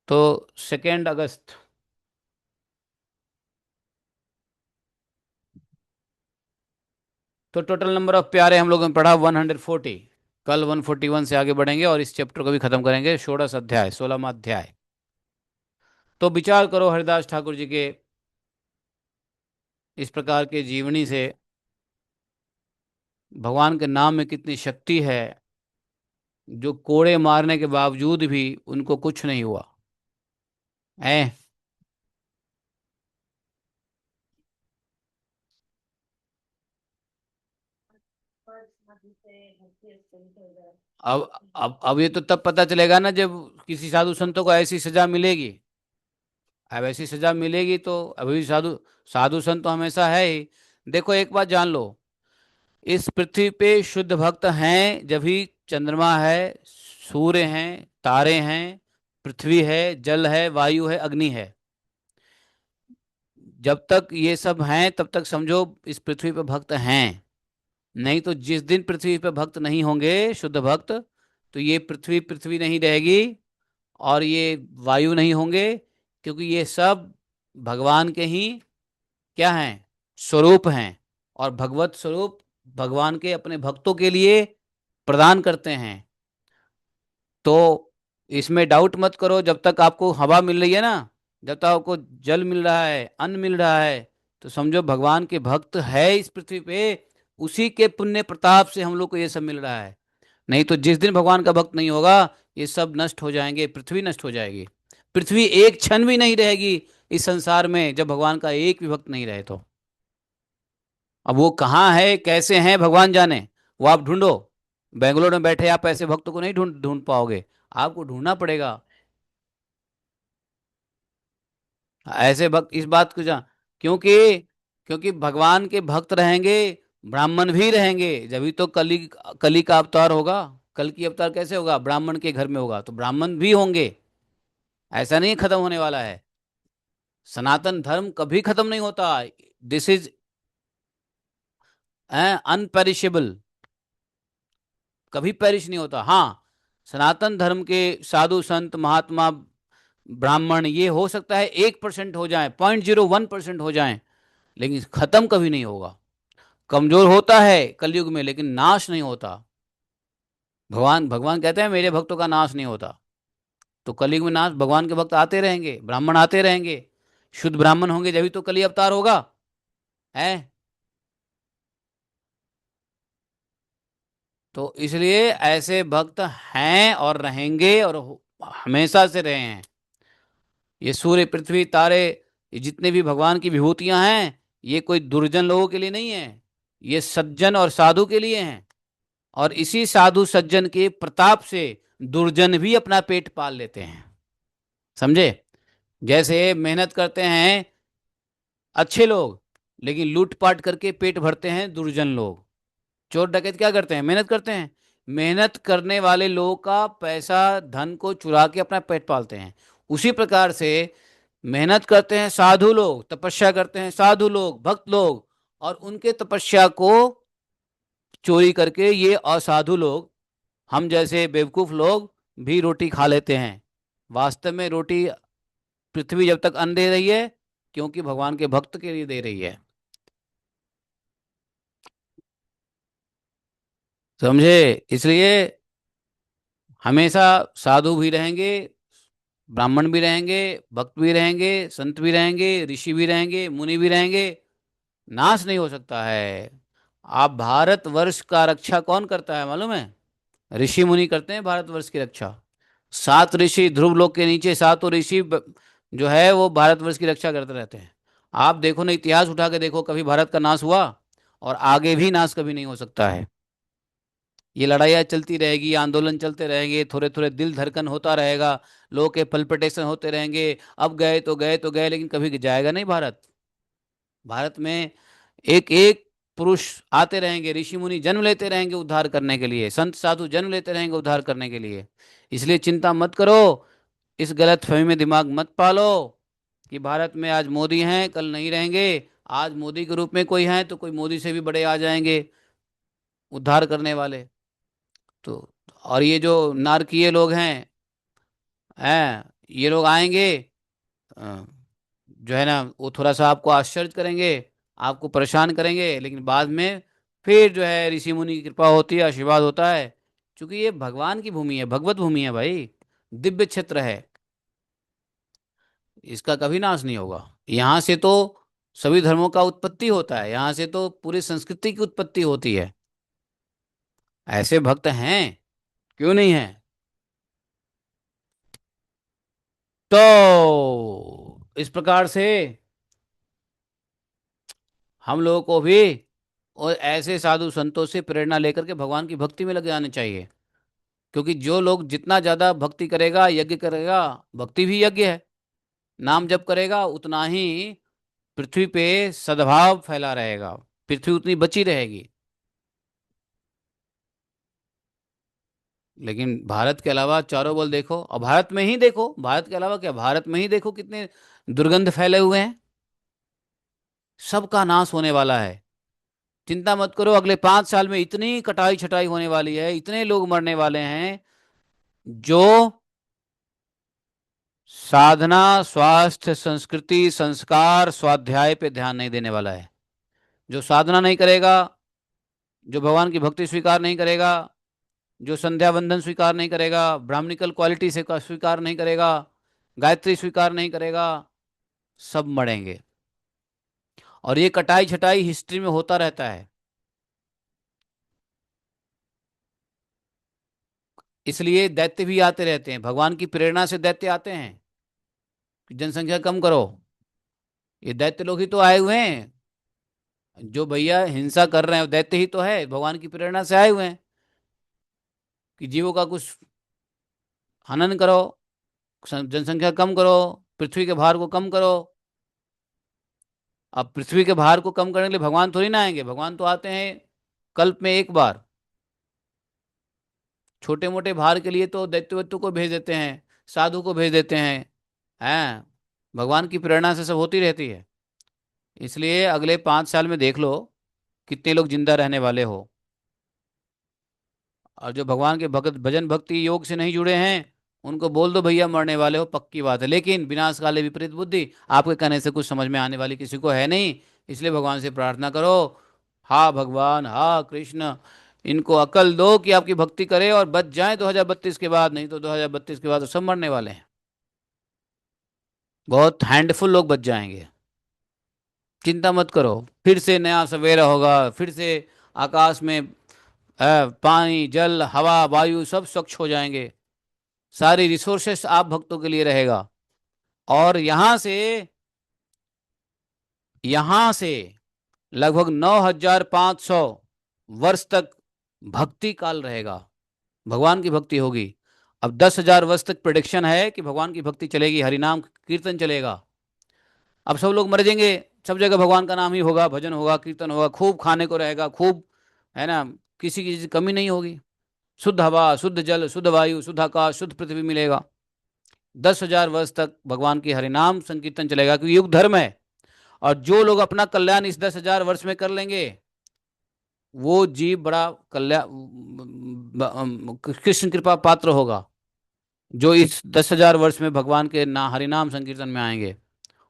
तो 2 अगस्त, तो टोटल नंबर ऑफ प्यारे हम लोगों ने पढ़ा 140। कल 141 से आगे बढ़ेंगे और इस चैप्टर को भी खत्म करेंगे। 16वां अध्याय, 16वां अध्याय। तो विचार करो हरिदास ठाकुर जी के इस प्रकार के जीवनी से भगवान के नाम में कितनी शक्ति है, जो कोड़े मारने के बावजूद भी उनको कुछ नहीं हुआ है। अब ये तो तब पता चलेगा ना जब किसी साधु संतों को ऐसी सजा मिलेगी। अब ऐसी सजा मिलेगी तो अभी भी साधु साधु संत तो हमेशा है ही। देखो एक बात जान लो, इस पृथ्वी पे शुद्ध भक्त हैं जब भी चंद्रमा है, सूर्य हैं, तारे हैं, पृथ्वी है, जल है, वायु है, अग्नि है। जब तक ये सब हैं तब तक समझो इस पृथ्वी पे भक्त हैं। नहीं तो जिस दिन पृथ्वी पे भक्त नहीं होंगे, शुद्ध भक्त, तो ये पृथ्वी पृथ्वी नहीं रहेगी और ये वायु नहीं होंगे, क्योंकि ये सब भगवान के ही क्या हैं? स्वरूप हैं। और भगवत स्वरूप भगवान के अपने भक्तों के लिए प्रदान करते हैं। तो इसमें डाउट मत करो। जब तक आपको हवा मिल रही है ना, जब तक आपको जल मिल रहा है, अन्न मिल रहा है, तो समझो भगवान के भक्त है इस पृथ्वी पे। उसी के पुण्य प्रताप से हम लोग को ये सब मिल रहा है। नहीं तो जिस दिन भगवान का भक्त नहीं होगा, ये सब नष्ट हो जाएंगे, पृथ्वी नष्ट हो जाएगी। पृथ्वी एक क्षण भी नहीं रहेगी इस संसार में जब भगवान का एक भी भक्त नहीं रहे तो। अब वो कहाँ है, कैसे हैं, भगवान जाने। वो आप ढूंढो। बेंगलोर में बैठे आप ऐसे भक्तों को नहीं ढूंढ ढूंढ पाओगे, आपको ढूंढना पड़ेगा। ऐसे भक्त इस बात को जान, क्योंकि क्योंकि भगवान के भक्त रहेंगे, ब्राह्मण भी रहेंगे, जब तो कली कली का अवतार होगा। कल की अवतार कैसे होगा? ब्राह्मण के घर में होगा, तो ब्राह्मण भी होंगे। ऐसा नहीं खत्म होने वाला है। सनातन धर्म कभी खत्म नहीं होता। दिस इज अनपेरिशेबल, कभी पेरिश नहीं होता। हाँ, सनातन धर्म के साधु संत महात्मा ब्राह्मण ये हो सकता है 1% हो जाए, 0.01% हो जाए, लेकिन खत्म कभी नहीं होगा। कमजोर होता है कलयुग में, लेकिन नाश नहीं होता। भगवान भगवान कहते हैं मेरे भक्तों का नाश नहीं होता। तो कलयुग में नाश, भगवान के भक्त आते रहेंगे, ब्राह्मण आते रहेंगे, शुद्ध ब्राह्मण होंगे जब तो कली अवतार होगा। है। तो इसलिए ऐसे भक्त हैं और रहेंगे और हमेशा से रहे हैं। ये सूर्य पृथ्वी तारे, ये जितने भी भगवान की विभूतियां हैं, ये कोई दुर्जन लोगों के लिए नहीं है, ये सज्जन और साधु के लिए हैं। और इसी साधु सज्जन के प्रताप से दुर्जन भी अपना पेट पाल लेते हैं। समझे? जैसे मेहनत करते हैं अच्छे लोग, लेकिन लूटपाट करके पेट भरते हैं दुर्जन लोग। चोर डकैत क्या करते हैं? मेहनत करते हैं। मेहनत करने वाले लोगों का पैसा धन को चुरा के अपना पेट पालते हैं। उसी प्रकार से मेहनत करते हैं साधु लोग, तपस्या करते हैं साधु लोग, भक्त लोग, और उनके तपस्या को चोरी करके ये असाधु लोग, हम जैसे बेवकूफ लोग भी रोटी खा लेते हैं। वास्तव में रोटी पृथ्वी जब तक अन्न दे रही है, क्योंकि भगवान के भक्त के लिए दे रही है। समझे? इसलिए हमेशा साधु भी रहेंगे, ब्राह्मण भी रहेंगे, भक्त भी रहेंगे, संत भी रहेंगे, ऋषि भी रहेंगे, मुनि भी रहेंगे। नाश नहीं हो सकता है। आप भारतवर्ष का रक्षा कौन करता है मालूम है? ऋषि मुनि करते हैं भारतवर्ष की रक्षा। 7 ऋषि ध्रुव लोक के नीचे, सातों ऋषि जो है वो भारतवर्ष की रक्षा करते रहते हैं। आप देखो ना, इतिहास उठा के देखो, कभी भारत का नाश हुआ? और आगे भी नाश कभी नहीं हो सकता है। ये लड़ाइयाँ चलती रहेगी, आंदोलन चलते रहेंगे, थोड़े थोड़े दिल धड़कन होता रहेगा, लोगों के पल्पिटेशन होते रहेंगे। अब गए तो गए तो गए, लेकिन कभी जाएगा नहीं भारत। भारत में एक एक पुरुष आते रहेंगे, ऋषि मुनि जन्म लेते रहेंगे उद्धार करने के लिए, संत साधु जन्म लेते रहेंगे उद्धार करने के लिए। इसलिए चिंता मत करो, इस गलत फहमी में दिमाग मत पालो कि भारत में आज मोदी हैं कल नहीं रहेंगे। आज मोदी के रूप में कोई है तो कोई मोदी से भी बड़े आ जाएंगे उद्धार करने वाले। तो और ये जो नारकीय लोग हैं ये लोग आएंगे, अ, जो है ना, वो थोड़ा सा आपको आश्चर्य करेंगे, आपको परेशान करेंगे, लेकिन बाद में फिर जो है ऋषि मुनि की कृपा होती है, आशीर्वाद होता है। क्योंकि ये भगवान की भूमि है, भगवत भूमि है भाई, दिव्य क्षेत्र है। इसका कभी नाश नहीं होगा। यहाँ से तो सभी धर्मों का उत्पत्ति होता है, यहाँ से तो पूरी संस्कृति की उत्पत्ति होती है। ऐसे भक्त हैं, क्यों नहीं है? तो इस प्रकार से हम लोगों को भी और ऐसे साधु संतों से प्रेरणा लेकर के भगवान की भक्ति में लग जाना चाहिए। क्योंकि जो लोग जितना ज्यादा भक्ति करेगा, यज्ञ करेगा, भक्ति भी यज्ञ है, नाम जप करेगा, उतना ही पृथ्वी पे सद्भाव फैला रहेगा, पृथ्वी उतनी बची रहेगी। लेकिन भारत के अलावा चारों बल देखो, और भारत में ही देखो, भारत के अलावा क्या, भारत में ही देखो कितने दुर्गंध फैले हुए हैं। सबका नाश होने वाला है। चिंता मत करो, अगले 5 साल में इतनी कटाई छटाई होने वाली है, इतने लोग मरने वाले हैं जो साधना, स्वास्थ्य, संस्कृति, संस्कार, स्वाध्याय पे ध्यान नहीं देने वाला है। जो साधना नहीं करेगा, जो भगवान की भक्ति स्वीकार नहीं करेगा, जो संध्या वंदन स्वीकार नहीं करेगा, ब्राह्मणिकल क्वालिटी से का स्वीकार नहीं करेगा, गायत्री स्वीकार नहीं करेगा, सब मरेंगे। और ये कटाई छटाई हिस्ट्री में होता रहता है। इसलिए दैत्य भी आते रहते हैं, भगवान की प्रेरणा से दैत्य आते हैं कि जनसंख्या कम करो। ये दैत्य लोग ही तो आए हुए हैं, जो भैया हिंसा कर रहे हैं वो दैत्य ही तो है, भगवान की प्रेरणा से आए हुए हैं कि जीवों का कुछ हनन करो, जनसंख्या कम करो, पृथ्वी के भार को कम करो। अब पृथ्वी के भार को कम करने के लिए भगवान थोड़ी ना आएंगे, भगवान तो आते हैं कल्प में एक बार। छोटे मोटे भार के लिए तो दैत्य वैत्य को भेज देते हैं, साधु को भेज देते हैं। भगवान की प्रेरणा से सब होती रहती है। इसलिए अगले 5 साल में देख लो कितने लोग जिंदा रहने वाले हो। और जो भगवान के भगत भजन भक्ति योग से नहीं जुड़े हैं, उनको बोल दो भैया मरने वाले हो, पक्की बात है। लेकिन विनाश काले विपरीत बुद्धि, आपके कहने से कुछ समझ में आने वाली किसी को है नहीं। इसलिए भगवान से प्रार्थना करो, हा भगवान, हा कृष्ण, इनको अकल दो कि आपकी भक्ति करे और बच जाएं 2032 के बाद। नहीं तो 2032 के बाद तो सब मरने वाले हैं, बहुत हैंडफुल लोग बच जाएंगे। चिंता मत करो, फिर से नया सवेरा होगा, फिर से आकाश में पानी जल हवा वायु सब स्वच्छ हो जाएंगे, सारी रिसोर्सेस आप भक्तों के लिए रहेगा। और यहां से लगभग 9500 वर्ष तक भक्ति काल रहेगा, भगवान की भक्ति होगी। अब 10,000 वर्ष तक प्रिडिक्शन है कि भगवान की भक्ति चलेगी, हरिनाम कीर्तन चलेगा। अब सब लोग मर जाएंगे, सब जगह भगवान का नाम ही होगा, भजन होगा, कीर्तन होगा, खूब खाने को रहेगा, खूब, है ना, किसी की चीज की कमी नहीं होगी। शुद्ध हवा, शुद्ध जल, शुद्ध वायु, शुद्ध आकाश, शुद्ध पृथ्वी मिलेगा। 10,000 वर्ष तक भगवान की हरिनाम संकीर्तन चलेगा, क्योंकि युग धर्म है। और जो लोग अपना कल्याण इस 10,000 वर्ष में कर लेंगे, वो जीव बड़ा कल्याण कृष्ण कृपा पात्र होगा, जो इस 10,000 वर्ष में भगवान के ना हरिनाम संकीर्तन में आएंगे।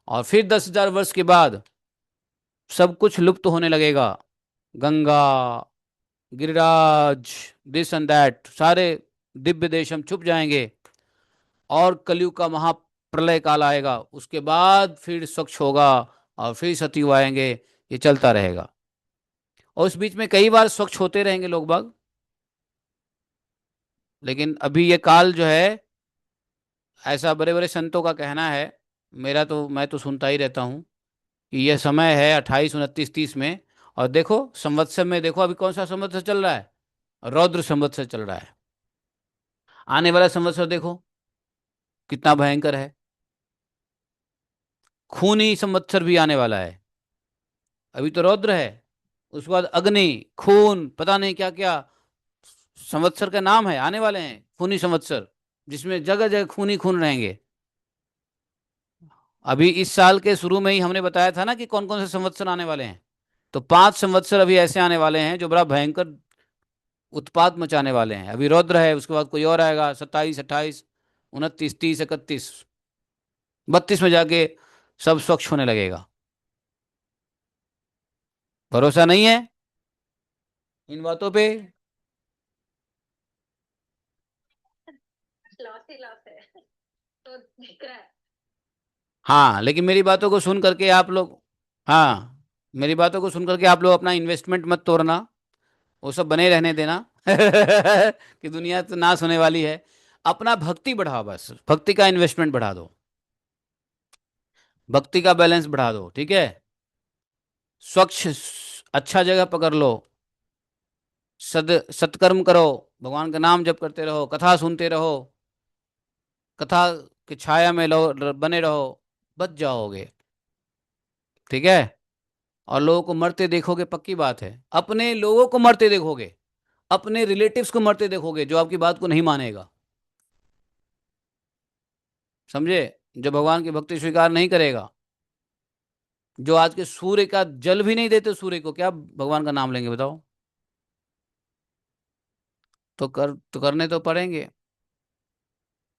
और फिर 10,000 वर्ष के बाद सब कुछ लुप्त होने लगेगा, Ganga, Giriraj, this and that, सारे दिव्य देश हम छुप जाएंगे। और कलयुग का महाप्रलय काल आएगा, उसके बाद फिर स्वच्छ होगा, और फिर सतयुग आएंगे। ये चलता रहेगा, और उस बीच में कई बार स्वच्छ होते रहेंगे लोग बाग। लेकिन अभी ये काल जो है, ऐसा बड़े बड़े संतों का कहना है, मेरा तो, मैं तो सुनता ही रहता हूँ, कि यह समय है 28, 29, 30 में। और देखो संवत्सर में, देखो अभी कौन सा संवत्सर चल रहा है, रौद्र संवत्सर चल रहा है। आने वाला संवत्सर देखो कितना भयंकर है, खूनी संवत्सर भी आने वाला है। अभी तो रौद्र है, उसके बाद अग्नि, खून, पता नहीं क्या क्या संवत्सर का नाम है, आने वाले हैं खूनी संवत्सर, जिसमें जगह जगह खूनी खून रहेंगे। अभी इस साल के शुरू में ही हमने बताया था ना कि कौन कौन से संवत्सर आने वाले हैं। तो 5 संवत्सर अभी ऐसे आने वाले हैं जो बड़ा भयंकर उत्पात मचाने वाले हैं। अभी रौद्र है, उसके बाद कोई और आएगा, 27, 28, 29, 30, 31, 32 में जाके सब स्वच्छ होने लगेगा। भरोसा नहीं है इन बातों पे? लॉस ही लॉस है तो दिख रहा है। हाँ, लेकिन मेरी बातों को सुन करके आप लोग, हाँ, मेरी बातों को सुन करके आप लोग अपना इन्वेस्टमेंट मत तोड़ना, वो सब बने रहने देना कि दुनिया तो नाश होने वाली है। अपना भक्ति बढ़ाओ, बस भक्ति का इन्वेस्टमेंट बढ़ा दो, भक्ति का बैलेंस बढ़ा दो, ठीक है। स्वच्छ अच्छा जगह पकड़ लो, सत्कर्म करो, भगवान का नाम जप करते रहो, कथा सुनते रहो, कथा की छाया में बने रहो, बच जाओगे, ठीक है। और लोगों को मरते देखोगे, पक्की बात है, अपने लोगों को मरते देखोगे, अपने रिलेटिव्स को मरते देखोगे, जो आपकी बात को नहीं मानेगा, समझे, जो भगवान की भक्ति स्वीकार नहीं करेगा, जो आज के सूर्य का जल भी नहीं देते, सूर्य को क्या भगवान का नाम लेंगे बताओ। तो करने तो पड़ेंगे,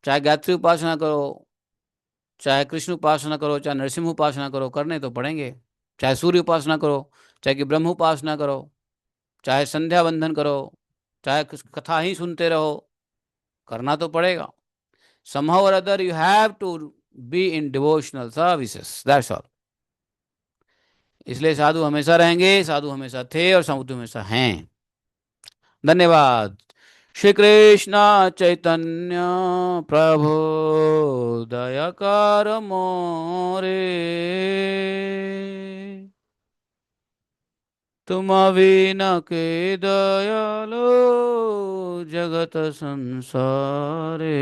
चाहे गायत्री उपासना करो, चाहे कृष्ण उपासना करो, चाहे नरसिंह उपासना करो, करने तो पड़ेंगे। चाहे सूर्य उपासना करो, चाहे कि ब्रह्म उपासना करो, चाहे संध्या बंधन करो, चाहे कथा ही सुनते रहो, करना तो पड़ेगा। somehow or other you have to be in devotional services, that's all। इसलिए साधु हमेशा रहेंगे, साधु हमेशा थे, और साधु हमेशा हैं। धन्यवाद। श्री कृष्ण चैतन्य प्रभु दयाकर मोरे, तुम बिन के दयालो जगत संसारे।